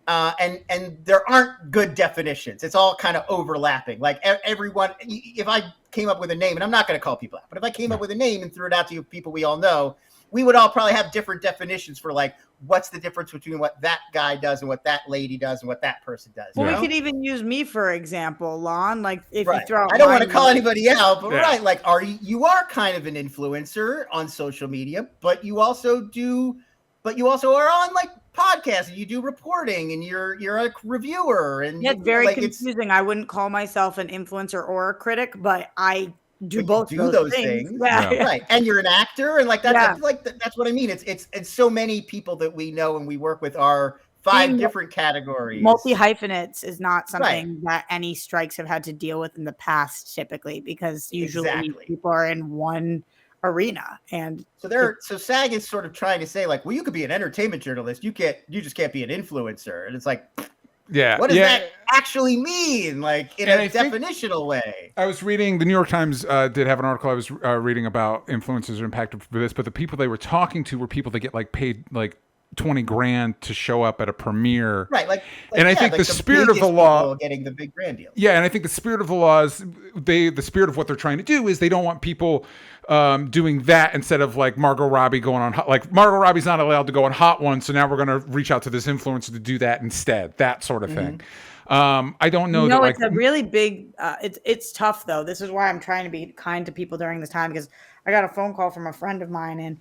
And there aren't good definitions. It's all kind of overlapping. Like everyone, if I came up with a name, and I'm not going to call people out, but if I came up with a name and threw it out to people we all know, we would all probably have different definitions for like, what's the difference between what that guy does and what that lady does and what that person does. Well, we could even use me, for example, Lon. Like if you throw out I don't want to call anybody out, but like, you are kind of an influencer on social media, but you also are on like podcasts and you do reporting and you're a reviewer and it's very confusing. I wouldn't call myself an influencer or a critic, but I do both those things. Yeah. Right. And you're an actor and like that's that's what I mean. It's so many people that we know and we work with are five different categories. Multi-hyphenates is not something that any strikes have had to deal with in the past typically, because usually people are in one arena. And so SAG is sort of trying to say like, well, you could be an entertainment journalist, you just can't be an influencer. And it's like, what does that actually mean, like in a definitional way? I was reading, the New York Times did have an article I was reading about influencers are impacted for this, but the people they were talking to were people that get like paid like $20,000 to show up at a premiere. Right. And I think the spirit of the law getting the big brand deal. Yeah. And I think the spirit of the law is the spirit of what they're trying to do is they don't want people doing that instead of like Margot Robbie going on like Margot Robbie's not allowed to go on Hot Ones. So now we're going to reach out to this influencer to do that instead, that sort of thing. I don't know. No, it's a really big, it's tough though. This is why I'm trying to be kind to people during this time, because I got a phone call from a friend of mine and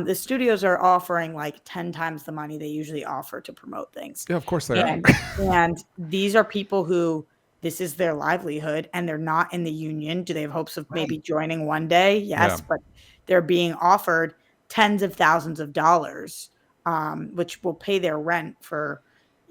the studios are offering like 10 times the money they usually offer to promote things. Yeah, of course they are. And these are people who this is their livelihood and they're not in the union. Do they have hopes of maybe joining one day? Yes, but they're being offered tens of thousands of dollars, which will pay their rent for,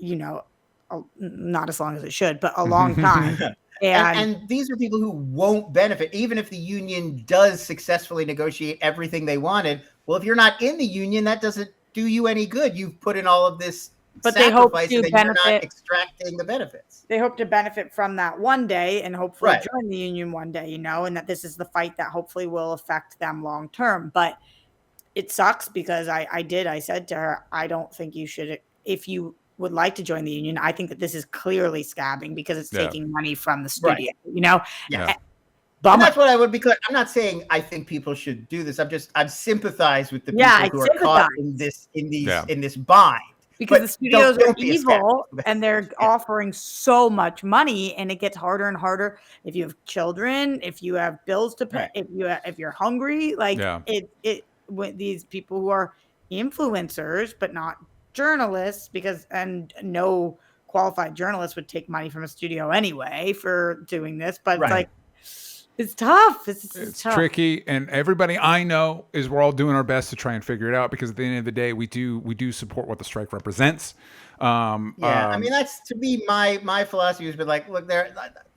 not as long as it should, but a long time. And these are people who won't benefit, even if the union does successfully negotiate everything they wanted. Well, if you're not in the union, that doesn't do you any good. You've put in all of this they hope to benefit. You're not extracting the benefits. They hope to benefit from that one day and hopefully join the union one day, and that this is the fight that hopefully will affect them long term. But it sucks because I said to her, I don't think you should, if you would like to join the union, I think that this is clearly scabbing because it's taking money from the studio, And that's what I would be clear. I'm not saying I think people should do this. I've sympathized with the people who are caught in this bind. Because the studios are evil and they're offering so much money, and it gets harder and harder if you have children, if you have bills to pay, if you're hungry, with these people who are influencers but not journalists, and no qualified journalist would take money from a studio anyway for doing this, but it's like, it's tough. It's tough. Tricky, and everybody I know is we're all doing our best to try and figure it out, because at the end of the day, we do support what the strike represents. I mean, that's, to me, my philosophy has been like, look,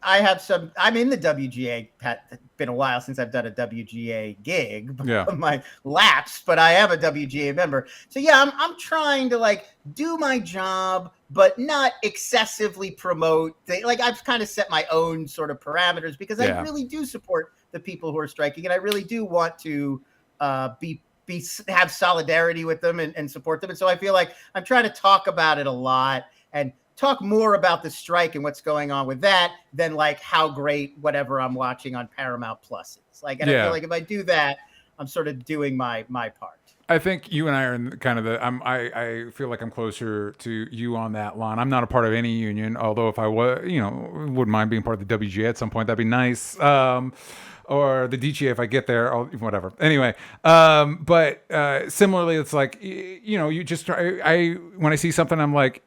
I'm in the WGA. It's been a while since I've done a WGA gig. My lapse, but I am a WGA member. So yeah, I'm trying to like do my job, but not excessively promote. Like, I've kind of set my own sort of parameters, because I really do support the people who are striking, and I really do want to have solidarity with them and support them. And so I feel like I'm trying to talk about it a lot and talk more about the strike and what's going on with that than like how great whatever I'm watching on Paramount Plus is. Like, and I feel like if I do that, I'm sort of doing my part. I think you and I are in kind of I feel like I'm closer to you on that line. I'm not a part of any union, although if I was, wouldn't mind being part of the WGA at some point. That'd be nice. Or the DGA if I get there, whatever. Anyway, but similarly, it's like, you just try. When I see something, I'm like,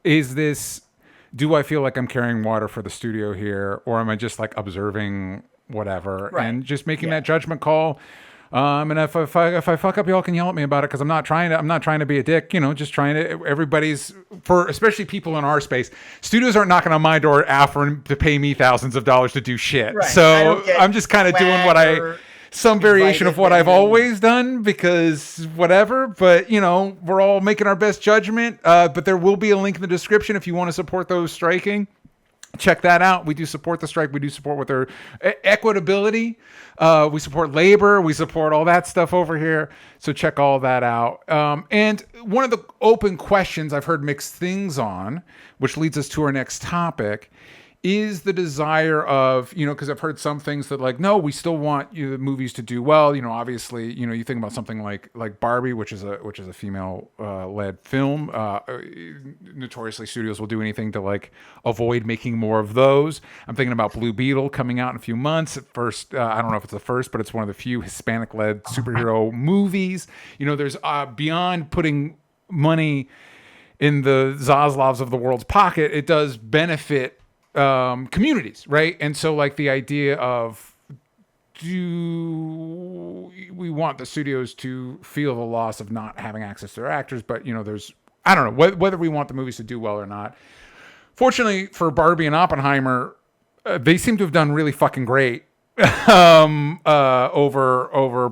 do I feel like I'm carrying water for the studio here, or am I just like observing whatever and just making that judgment call? And if I fuck up, y'all can yell at me about it, because I'm not trying to be a dick, just trying to, especially people in our space. Studios aren't knocking on my door offering to pay me thousands of dollars to do shit. Right. So I'm just kind of doing some variation of what I've always done, because whatever, but we're all making our best judgment. But there will be a link in the description if you want to support those striking. Check that out. We do support the strike. We do support with their equitability. We support labor. We support all that stuff over here. So check all that out. And one of the open questions I've heard mixed things on, which leads us to our next topic, is the desire of, because I've heard some things that like, no, we still want the movies to do well. Obviously, you think about something like Barbie, which is a female led film. Notoriously, studios will do anything to like avoid making more of those. I'm thinking about Blue Beetle coming out in a few months. At first, I don't know if it's the first, but it's one of the few Hispanic led superhero movies. There's beyond putting money in the Zaslavs of the world's pocket, it does benefit communities, right? And so like the idea of, do we want the studios to feel the loss of not having access to their actors? But there's, I don't know whether we want the movies to do well or not. Fortunately for Barbie and Oppenheimer, they seem to have done really fucking great over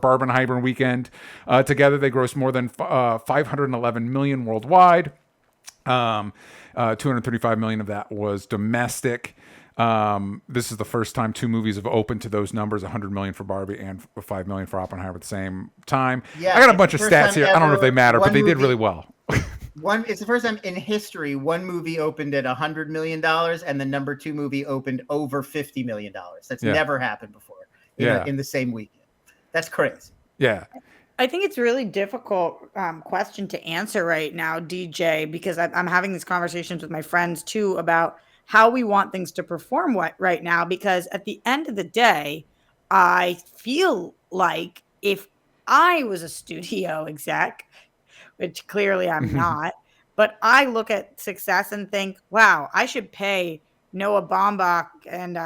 Barbenheimer weekend. Together they grossed more than 511 million worldwide. 235 million of that was domestic. This is the first time two movies have opened to those numbers, 100 million for Barbie and 5 million for Oppenheimer at the same time. Yeah, I got a bunch of stats here. I don't know if they matter, but they did really well. It's the first time in history one movie opened at $100 million and the number two movie opened over $50 million. That's never happened before in the same weekend. That's crazy. Yeah. I think it's a really difficult question to answer right now, DJ, because I'm having these conversations with my friends too about how we want things to perform right now. Because at the end of the day, I feel like if I was a studio exec, which clearly I'm not, but I look at success and think, wow, I should pay Noah Baumbach and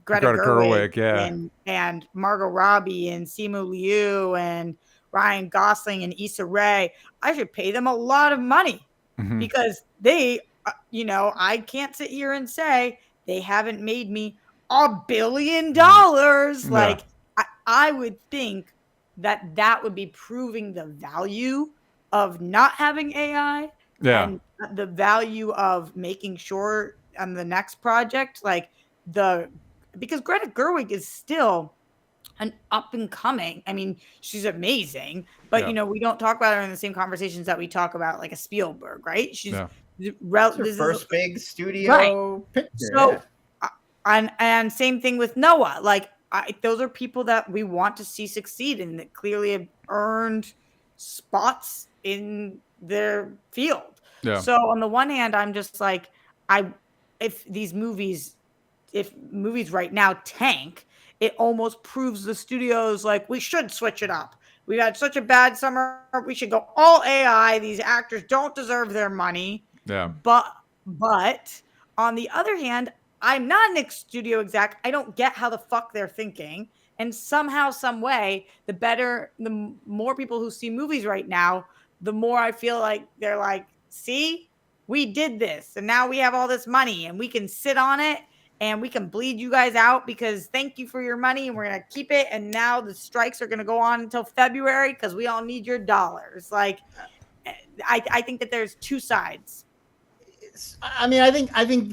Greta Gerwig and Margot Robbie and Simu Liu and Ryan Gosling and Issa Rae. I should pay them a lot of money because they, I can't sit here and say they haven't made me $1 billion. Like, I would think that would be proving the value of not having AI and the value of making sure on the next project, because Greta Gerwig is still an up and coming. I mean, she's amazing, but we don't talk about her in the same conversations that we talk about like a Spielberg, right? She's her first big studio picture. So, and same thing with Noah. Like, those are people that we want to see succeed and that clearly have earned spots in their field. Yeah. So on the one hand, I'm just like, if movies right now tank, it almost proves the studios like we should switch it up we've had such a bad summer. We should go all AI. These actors don't deserve their money. Yeah. But on the other hand, I'm not an studio exec. I don't get how the fuck they're thinking. And somehow, some way, the more people who see movies right now, the more I feel like they're like, see, we did this. And now we have all this money and we can sit on it and we can bleed you guys out because thank you for your money and we're going to keep it. And now the strikes are going to go on until February because we all need your dollars. Like, I think that there's two sides. I mean, I think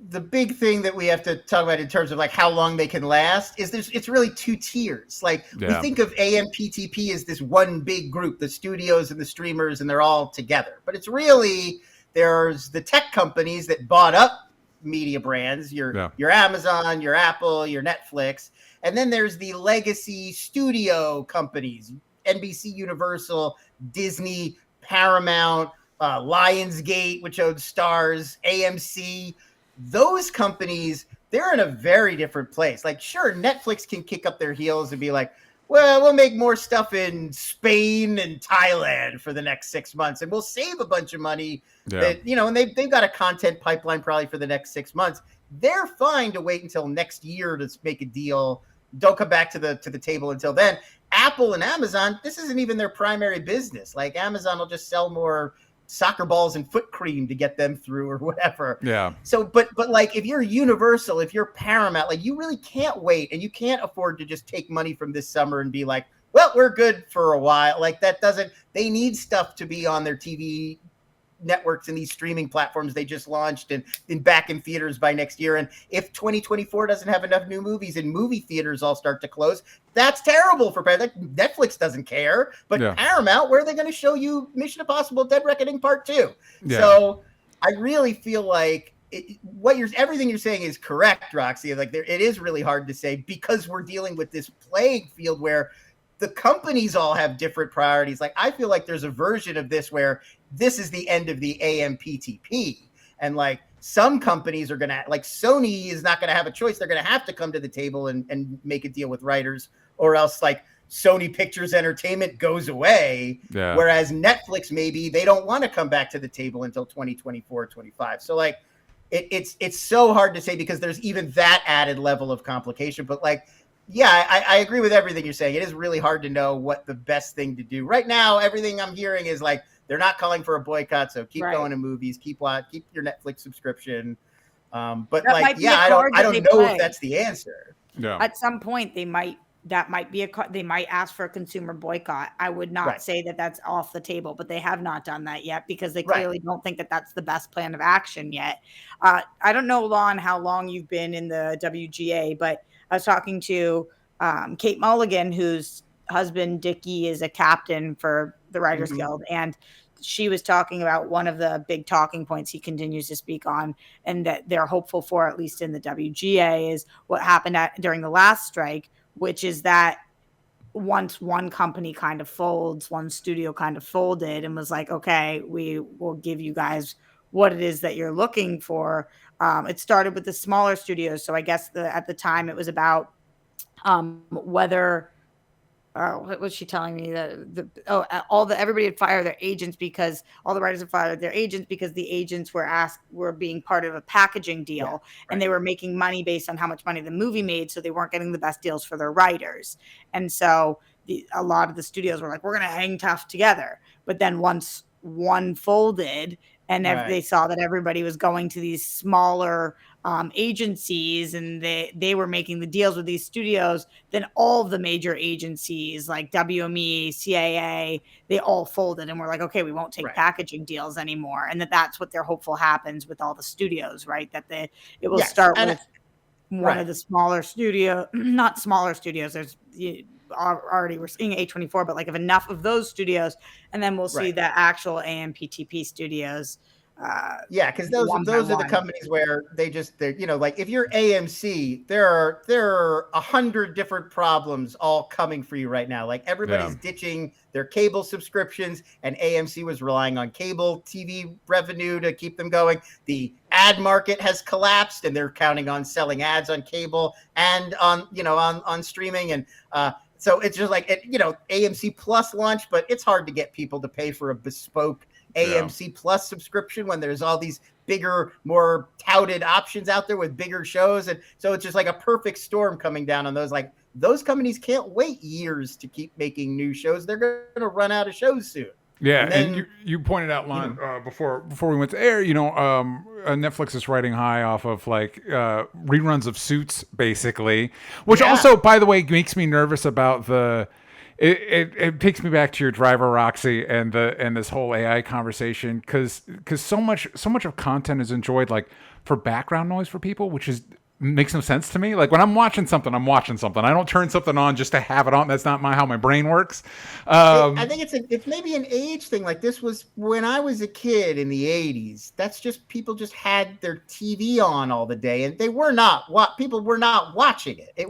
the big thing that we have to talk about in terms of like how long they can last is it's really two tiers. Like we think of AMPTP as this one big group, the studios and the streamers, and they're all together. But it's really, there's the tech companies that bought up media brands, your Amazon, your Apple, your Netflix. And then there's the legacy studio companies, NBC Universal, Disney, Paramount, Lionsgate, which owns Stars, AMC. Those companies, they're in a very different place. Like, sure, Netflix can kick up their heels and be like, well, we'll make more stuff in Spain and Thailand for the next 6 months, and we'll save a bunch of money. That, you know, and they've got a content pipeline probably for the next 6 months. They're fine to wait until next year to make a deal. Don't come back to the table until then. Apple and Amazon, this isn't even their primary business. Like, Amazon will just sell more soccer balls and foot cream to get them through or whatever. Yeah. So, but like if you're Universal, if you're Paramount, like you really can't wait and you can't afford to just take money from this summer and be like, well, we're good for a while. Like that doesn't, they need stuff to be on their TV networks and these streaming platforms they just launched and back in theaters by next year. And if 2024 doesn't have enough new movies and movie theaters all start to close, that's terrible for Paramount. Netflix doesn't care, but Paramount, where are they going to show you Mission Impossible Dead Reckoning Part 2? Yeah. So I really feel like everything you're saying is correct, Roxy. Like it is really hard to say because we're dealing with this plague field where the companies all have different priorities. Like I feel like there's a version of this where this is the end of the AMPTP. And like some companies are going to, like Sony is not going to have a choice. They're going to have to come to the table and make a deal with writers, or else like Sony Pictures Entertainment goes away. Yeah. Whereas Netflix, maybe they don't want to come back to the table until 2024, 25. So like it's so hard to say because there's even that added level of complication. But like, yeah, I agree with everything you're saying. It is really hard to know what the best thing to do. Right now, everything I'm hearing is like, they're not calling for a boycott, so keep going to movies, keep your Netflix subscription. But that like, yeah, I don't know if that's the answer. Yeah. At some point, they might ask for a consumer boycott. I would not say that that's off the table, but they have not done that yet because they clearly don't think that that's the best plan of action yet. I don't know, Lon, how long you've been in the WGA, but I was talking to Kate Mulligan, whose husband Dickie is a captain for the Writers Guild, and she was talking about one of the big talking points he continues to speak on, and that they're hopeful for, at least in the WGA, is what happened during the last strike, which is that once one company kind of folds, one studio kind of folded and was like, okay, we will give you guys what it is that you're looking for. It started with the smaller studios. So I guess at the time it was about whether what was she telling me that everybody had fired their agents because all the writers had fired their agents because the agents were being part of a packaging deal and they were making money based on how much money the movie made, so they weren't getting the best deals for their writers. And so a lot of the studios were like, we're going to hang tough together. But then once one folded and they saw that everybody was going to these smaller agencies and they were making the deals with these studios, then all of the major agencies like WME, CAA, they all folded and were like, okay, we won't take packaging deals anymore. And that's what they're hopeful happens with all the studios, right? That it will start with one of the smaller not smaller studios. There's already we're seeing A24, but like of enough of those studios, and then we'll see the actual AMPTP studios. Because those are the companies where they're like if you're AMC, there are 100 different problems all coming for you right now. Like everybody's ditching their cable subscriptions, and AMC was relying on cable TV revenue to keep them going. The ad market has collapsed, and they're counting on selling ads on cable and on streaming. And So it's just like, AMC Plus launch, but it's hard to get people to pay for a bespoke AMC Plus subscription when there's all these bigger, more touted options out there with bigger shows. And so it's just like a perfect storm coming down on those. Like, those companies can't wait years to keep making new shows. They're going to run out of shows soon. Yeah, and you pointed out, Lon, before we went to air, Netflix is riding high off of like reruns of Suits, basically, which also, by the way, makes me nervous about the. It takes me back to your driver Roxy and this whole AI conversation because so much of content is enjoyed like for background noise for people, which makes no sense to me. Like when I'm watching something, I don't turn something on just to have it on. That's not how my brain works. I think it's maybe an age thing. Like this was when I was a kid in the 80s. That's just people just had their TV on all the day, and people were not watching it. It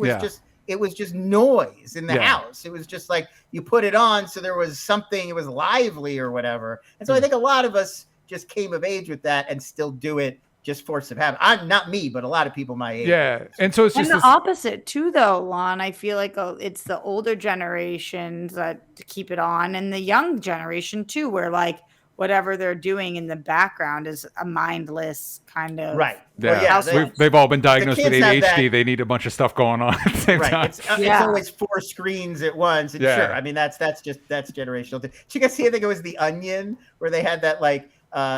was just noise in the house. It was just like you put it on, so there was something. It was lively or whatever. And so I think a lot of us just came of age with that and still do it. Just force of habit. I'm not me, but a lot of people my age. Yeah, and so it's just the opposite too, though, Lon. I feel like it's the older generations that keep it on, and the young generation too, where like whatever they're doing in the background is a mindless kind of right. Yeah, they've all been diagnosed with ADHD. They need a bunch of stuff going on at the same time. It's always 4 screens at once. And sure, I mean that's generational. Did you guys see? I think it was The Onion where they had that like.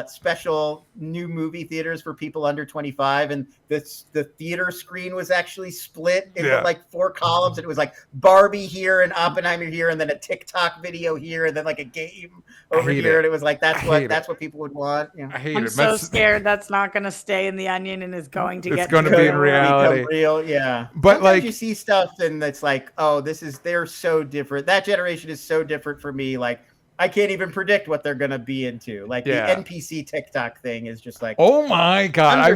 Special new movie theaters for people under 25, and the theater screen was actually split into like 4 columns, and it was like Barbie here and Oppenheimer here, and then a TikTok video here, and then like a game over here, and it was like that's what people would want. I hate it. I'm so scared that's not going to stay in The Onion and is going to it's going to be in reality. Real, yeah. But sometimes like you see stuff and it's like, oh, they're so different. That generation is so different for me. Like. I can't even predict what they're going to be into. Like the NPC TikTok thing is just like, oh my God. I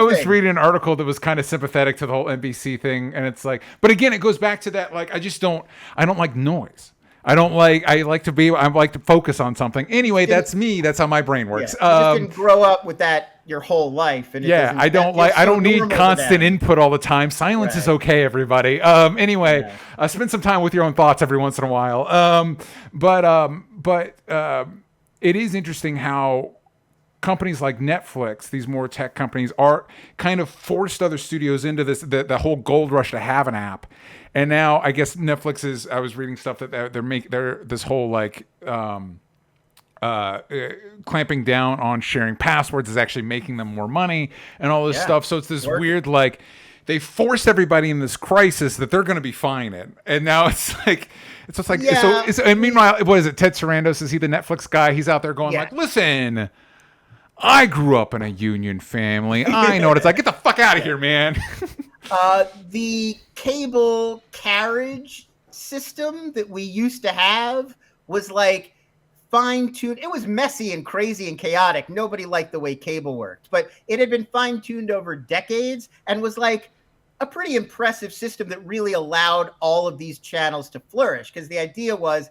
was reading an article that was kind of sympathetic to the whole NPC thing. And it's like, but again, it goes back to that. Like, I don't like noise. I like to focus on something. Anyway, that's me. That's how my brain works. You just didn't grow up with that your whole life. And I don't need constant input all the time. Silence is okay, everybody. Anyway, spend some time with your own thoughts every once in a while. But it is interesting how companies like Netflix, these more tech companies, are kind of forced other studios into this, the whole gold rush to have an app. And now I guess Netflix is, I was reading stuff that they're this whole like, clamping down on sharing passwords is actually making them more money and all this stuff. So it's this weird, like, they forced everybody in this crisis that they're going to be fine in. And now it's like, and meanwhile, what is it? Ted Sarandos, is he the Netflix guy? He's out there going like, listen, I grew up in a union family. I know what it's like. Get the fuck out of here, man. The cable carriage system that we used to have was like fine-tuned. It was messy and crazy and chaotic. Nobody liked the way cable worked, but it had been fine-tuned over decades and was like a pretty impressive system that really allowed all of these channels to flourish. Because the idea was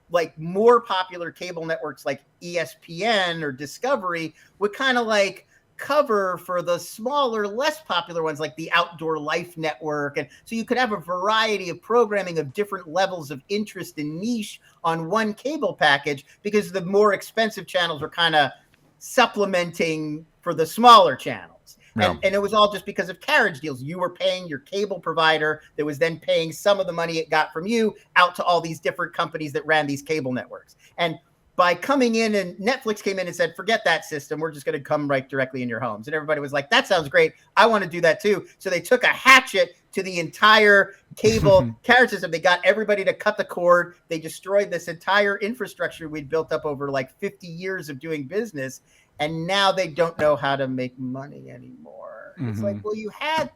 like more popular cable networks like ESPN or Discovery would kind of like cover for the smaller, less popular ones like the Outdoor Life Network. And so you could have a variety of programming of different levels of interest and niche on one cable package, because the more expensive channels were kind of supplementing for the smaller channels. Yeah. And it was all just because of carriage deals. You were paying your cable provider that was then paying some of the money it got from you out to all these different companies that ran these cable networks. And by coming in, and Netflix came in and said, forget that system. We're just going to come right directly in your homes. And everybody was like, that sounds great. I want to do that too. So they took a hatchet to the entire cable carriage system. They got everybody to cut the cord. They destroyed this entire infrastructure we'd built up over like 50 years of doing business. And now they don't know how to make money anymore. It's like, well, you had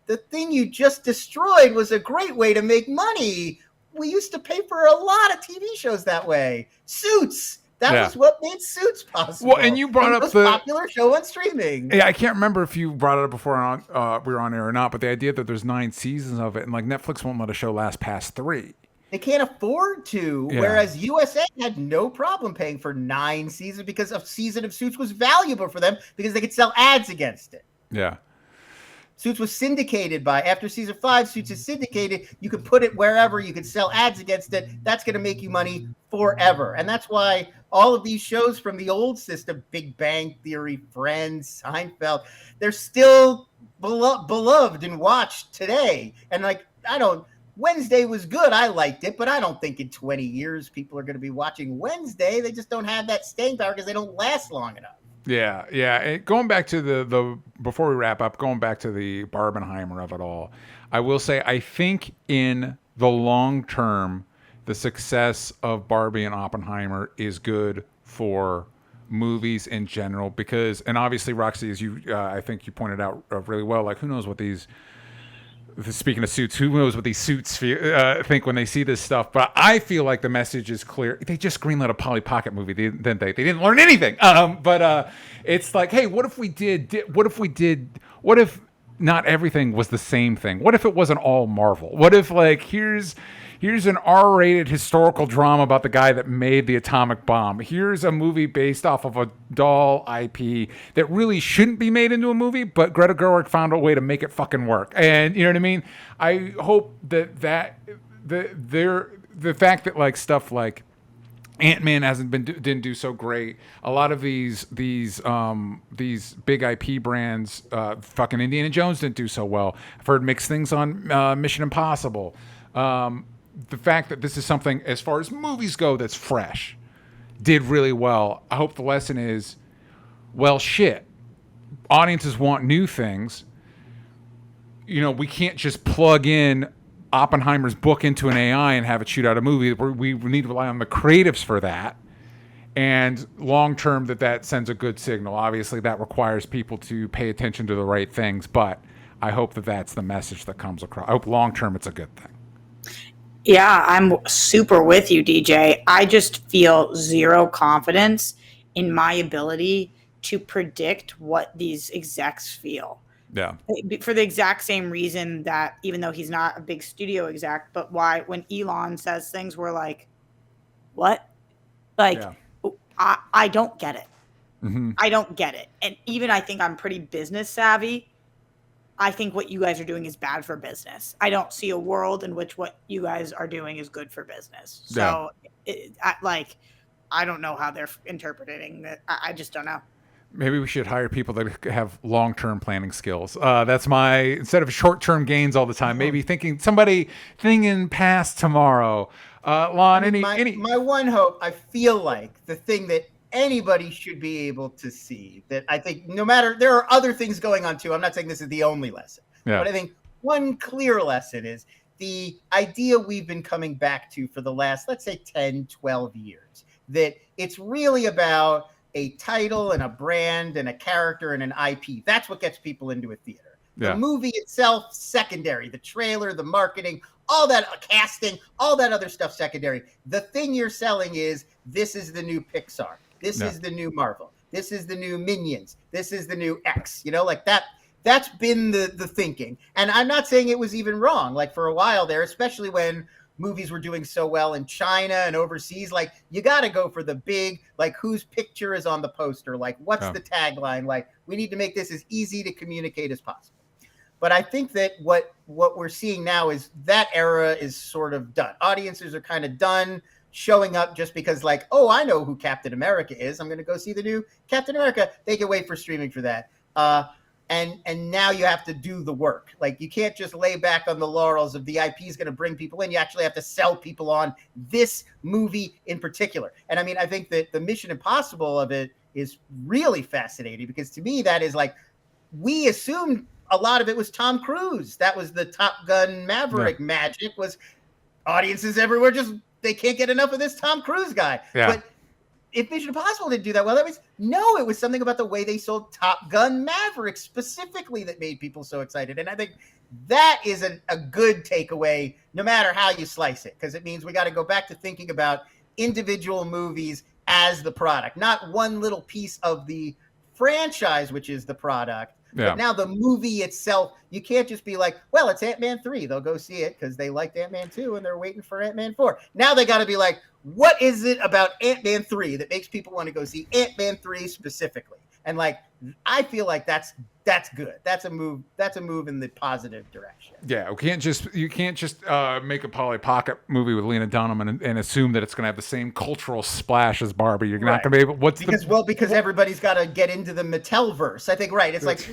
the thing you just destroyed was a great way to make money. We used to pay for a lot of TV shows that way. Suits. That was what made Suits possible. Well, and you brought up the popular show on streaming. Yeah, I can't remember if you brought it up before we were on air or not, but the idea that there's 9 seasons of it, and like Netflix won't let a show last past 3. They can't afford to, whereas USA had no problem paying for 9 seasons because a season of Suits was valuable for them because they could sell ads against it. Yeah. Suits was syndicated after season 5, Suits is syndicated. You could put it wherever, you could sell ads against it. That's going to make you money forever. And that's why all of these shows from the old system, Big Bang Theory, Friends, Seinfeld, they're still beloved and watched today. And like, Wednesday was good. I liked it, but I don't think in 20 years people are going to be watching Wednesday. They just don't have that staying power because they don't last long enough. Yeah, yeah. And going back to the before we wrap up, going back to the Barbenheimer of it all, I will say I think in the long term, the success of Barbie and Oppenheimer is good for movies in general because, and obviously, Roxy, as you I think you pointed out really well, like who knows what these. Speaking of Suits, who knows what these suits think when they see this stuff? But I feel like the message is clear. They just greenlit a Polly Pocket movie, didn't they? They didn't learn anything. But it's like, hey, what if not everything was the same thing? What if it wasn't all Marvel? What if like here's an R-rated historical drama about the guy that made the atomic bomb. Here's a movie based off of a doll IP that really shouldn't be made into a movie, but Greta Gerwig found a way to make it fucking work. And you know what I mean? I hope that the fact that like stuff like Ant-Man didn't do so great. A lot of these big IP brands, fucking Indiana Jones didn't do so well. I've heard mixed things on Mission Impossible. The fact that this is something, as far as movies go, that's fresh, did really well. I hope the lesson is, well, shit. Audiences want new things. You know, we can't just plug in Oppenheimer's book into an AI and have it shoot out a movie. We need to rely on the creatives for that. And long term, that sends a good signal. Obviously, that requires people to pay attention to the right things. But I hope that's the message that comes across. I hope long term it's a good thing. Yeah, I'm super with you, DJ. I just feel zero confidence in my ability to predict what these execs feel. Yeah. For the exact same reason that even though he's not a big studio exec, but why when Elon says things, we're like, what? Like, yeah. I don't get it. Mm-hmm. I don't get it. And even I think I'm pretty business savvy. I think what you guys are doing is bad for business. I don't see a world in which what you guys are doing is good for business. So, I don't know how they're interpreting it. I just don't know. Maybe we should hire people that have long-term planning skills. That's instead of short-term gains all the time, maybe thinking past tomorrow. Lon, my one hope, I feel like the thing that anybody should be able to see, that I think no matter, there are other things going on too. I'm not saying this is the only lesson, but I think one clear lesson is the idea we've been coming back to for the last, let's say 10, 12 years, that it's really about a title and a brand and a character and an IP. That's what gets people into a theater. The movie itself, secondary. The trailer, the marketing, all that casting, all that other stuff, secondary. The thing you're selling is, this is the new Pixar. This is the new Marvel. This is the new Minions. This is the new X. You know, like that. That's been the thinking. And I'm not saying it was even wrong. Like for a while there, especially when movies were doing so well in China and overseas, like you got to go for the big, like whose picture is on the poster? Like what's the tagline? Like we need to make this as easy to communicate as possible. But I think that what we're seeing now is that era is sort of done. Audiences are kind of done showing up just because like, oh, I know who Captain America is. I'm going to go see the new Captain America. They can wait for streaming for that. And now you have to do the work. Like you can't just lay back on the laurels of the IP is going to bring people in. You actually have to sell people on this movie in particular. And I mean, I think that the Mission Impossible of it is really fascinating because to me, that is like, we assumed a lot of it was Tom Cruise. That was the Top Gun Maverick magic, was audiences everywhere just, they can't get enough of this Tom Cruise guy. Yeah. But if Mission Impossible didn't do that well, it was something about the way they sold Top Gun Maverick specifically that made people so excited. And I think that is a good takeaway, no matter how you slice it, because it means we got to go back to thinking about individual movies as the product, not one little piece of the franchise, which is the product. Yeah. But now the movie itself, you can't just be like, well, it's Ant-Man 3. They'll go see it because they liked Ant-Man 2 and they're waiting for Ant-Man 4. Now they got to be like, what is it about Ant-Man 3 that makes people want to go see Ant-Man 3 specifically? And like, I feel like that's good. That's a move in the positive direction. Yeah, you can't just make a Polly Pocket movie with Lena Dunham and assume that it's going to have the same cultural splash as Barbie. You're not going to be able. Because everybody's got to get into the Mattel verse. I think It's like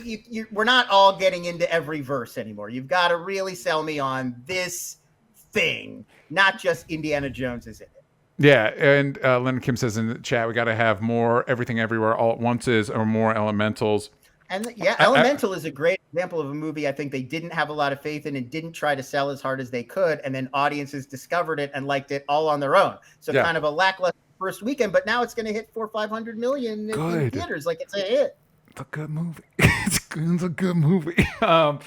we're not all getting into every verse anymore. You've got to really sell me on this thing, not just Indiana Jones is in it. Yeah, and Lennon Kim says in the chat, we got to have more Everything Everywhere All at Onces or more Elementals. And Elemental is a great example of a movie I think they didn't have a lot of faith in and didn't try to sell as hard as they could, and then audiences discovered it and liked it all on their own. So kind of a lackluster first weekend, but now it's going to hit 400-500 million in theaters. Like, it's a hit. It's a good movie. It's a good movie. And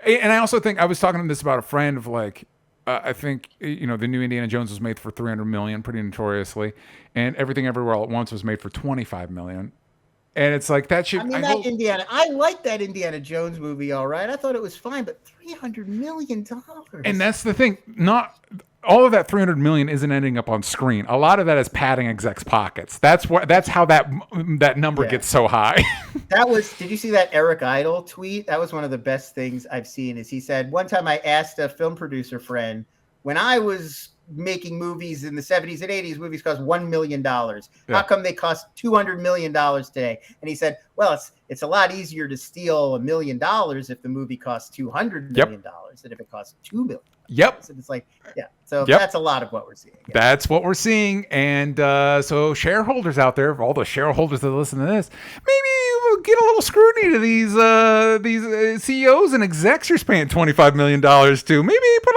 I also think I was talking to this about a friend of like, I think the new Indiana Jones was made for $300 million, pretty notoriously, and Everything Everywhere All at Once was made for $25 million. And it's like that should. I like that Indiana Jones movie. All right, I thought it was fine, but $300 million. And that's the thing. Not all of that $300 million isn't ending up on screen. A lot of that is padding execs' pockets. That's how that number gets so high. Did you see that Eric Idle tweet? That was one of the best things I've seen. Is he said one time I asked a film producer friend, when I was making movies in the 70s and 80s, movies cost $1 million. How come they cost $200 million today? And he said, well, it's a lot easier to steal $1 million if the movie costs $200 million than if it costs $2 million. Yep. So it's like, so that's a lot of what we're seeing. Yeah. That's what we're seeing. And so shareholders out there, all the shareholders that listen to this, maybe we'll get a little scrutiny to these CEOs and execs you're paying $25 million to. Maybe put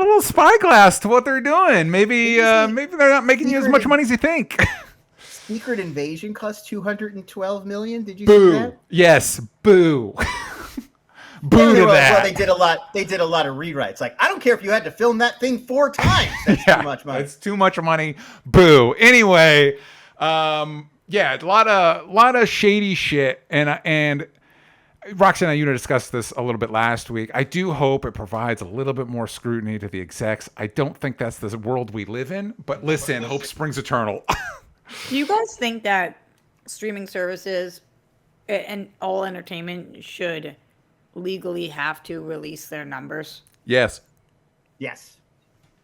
a little spyglass to what they're doing. Maybe they're not making you as much money as you think. Secret Invasion cost $212 million. Did you boo. See that? Yes, boo. Boo to that. Well, they did a lot of rewrites. Like, I don't care if you had to film that thing 4 times. That's too much money. It's too much money. Boo. Anyway, a lot of shady shit. And Roxanne, you discussed this a little bit last week. I do hope it provides a little bit more scrutiny to the execs. I don't think that's the world we live in, but listen, hope springs eternal. Do you guys think that streaming services and all entertainment should legally have to release their numbers? Yes,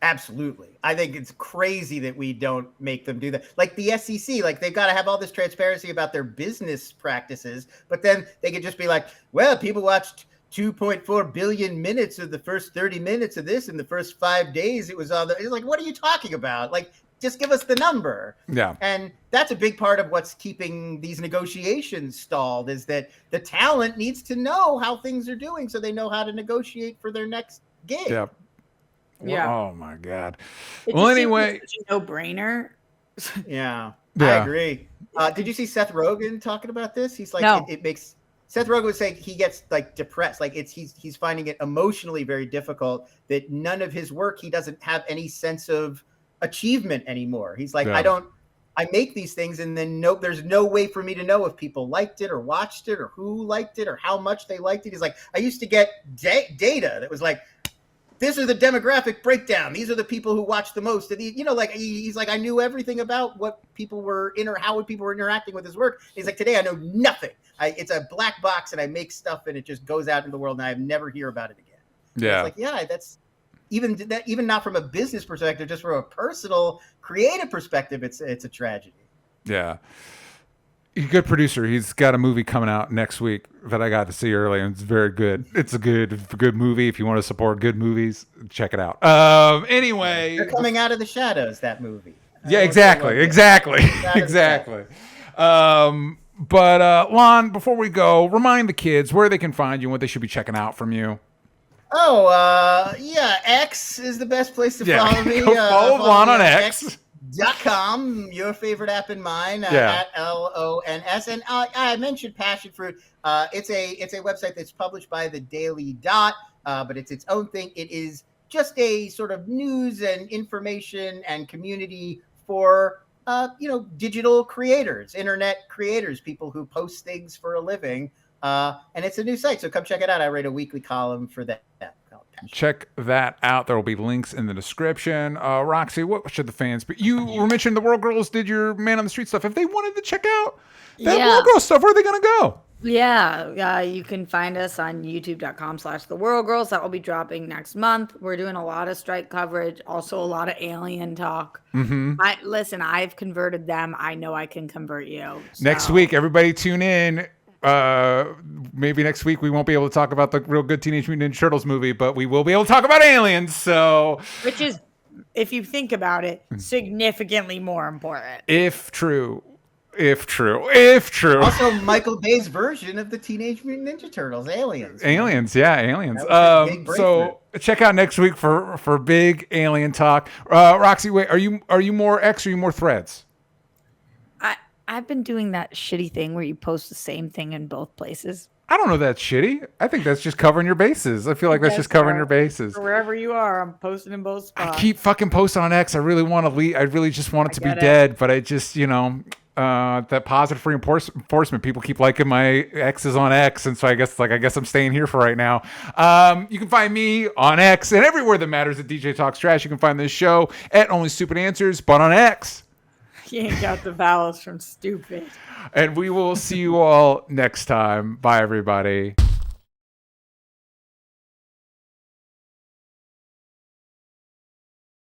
absolutely. I think it's crazy that we don't make them do that. Like the SEC, like they've got to have all this transparency about their business practices, but then they could just be like, well, people watched 2.4 billion minutes of the first 30 minutes of this in the first 5 days. It's like, what are you talking about? Like, just give us the number. Yeah. And that's a big part of what's keeping these negotiations stalled, is that the talent needs to know how things are doing so they know how to negotiate for their next gig. Yeah. Yeah. Oh my God. Well, anyway, no brainer. Yeah, I agree. Did you see Seth Rogen talking about this? He's like, no. It makes Seth Rogen was saying he gets like depressed. Like he's finding it emotionally very difficult that none of his work, he doesn't have any sense of achievement anymore. He's like, I make these things and then there's no way for me to know if people liked it or watched it or who liked it or how much they liked it. He's like, I used to get data that was like, this is the demographic breakdown. These are the people who watch the most. And he's like, I knew everything about what people were how people were interacting with his work. He's like, today I know nothing. It's a black box and I make stuff and it just goes out in the world and I never hear about it again. Yeah. It's like, that's even not from a business perspective, just from a personal creative perspective, it's a tragedy. Yeah. He's a good producer. He's got a movie coming out next week that I got to see early, and it's very good. It's a good movie. If you want to support good movies, check it out. Anyway, they're coming out of the shadows. That movie. Yeah, exactly. But Lon, before we go, remind the kids where they can find you and what they should be checking out from you. X is the best place to follow me. Go follow Lon on X. .com, your favorite app and mine, at LONS. And I mentioned Passion Fruit. It's a website that's published by the Daily Dot, but it's its own thing. It is just a sort of news and information and community for digital creators, internet creators, people who post things for a living. And it's a new site, so come check it out. I write a weekly column for that called Check that out. There will be links in the description. Roxy, what should the fans be? You were mentioning the World Girls did your Man on the Street stuff. If they wanted to check out that World Girls stuff, where are they going to go? Yeah, you can find us on youtube.com/theworldgirls. That will be dropping next month. We're doing a lot of strike coverage, also a lot of alien talk. Listen, I've converted them. I know I can convert you. So. Next week, everybody tune in. Maybe next week we won't be able to talk about the real good Teenage Mutant Ninja Turtles movie, but we will be able to talk about aliens. So, which is, if you think about it, significantly more important. If true. Also, Michael Bay's version of the Teenage Mutant Ninja Turtles, Aliens. Aliens. So check out next week for big alien talk. Roxy, wait, are you more X or are you more Threads? I've been doing that shitty thing where you post the same thing in both places. I don't know that's shitty. I think that's just covering your bases. I feel like that's just covering your bases. Wherever you are, I'm posting in both spots. I keep fucking posting on X. I really want to leave. I really just want it to be dead, but I just, that positive reinforcement. People keep liking my X's on X, and so I guess I'm staying here for right now. You can find me on X and everywhere that matters at DJ Talks Trash. You can find this show at Only Stupid Answers, but on X. You ain't got the vowels from stupid. And we will see you all next time. Bye, everybody.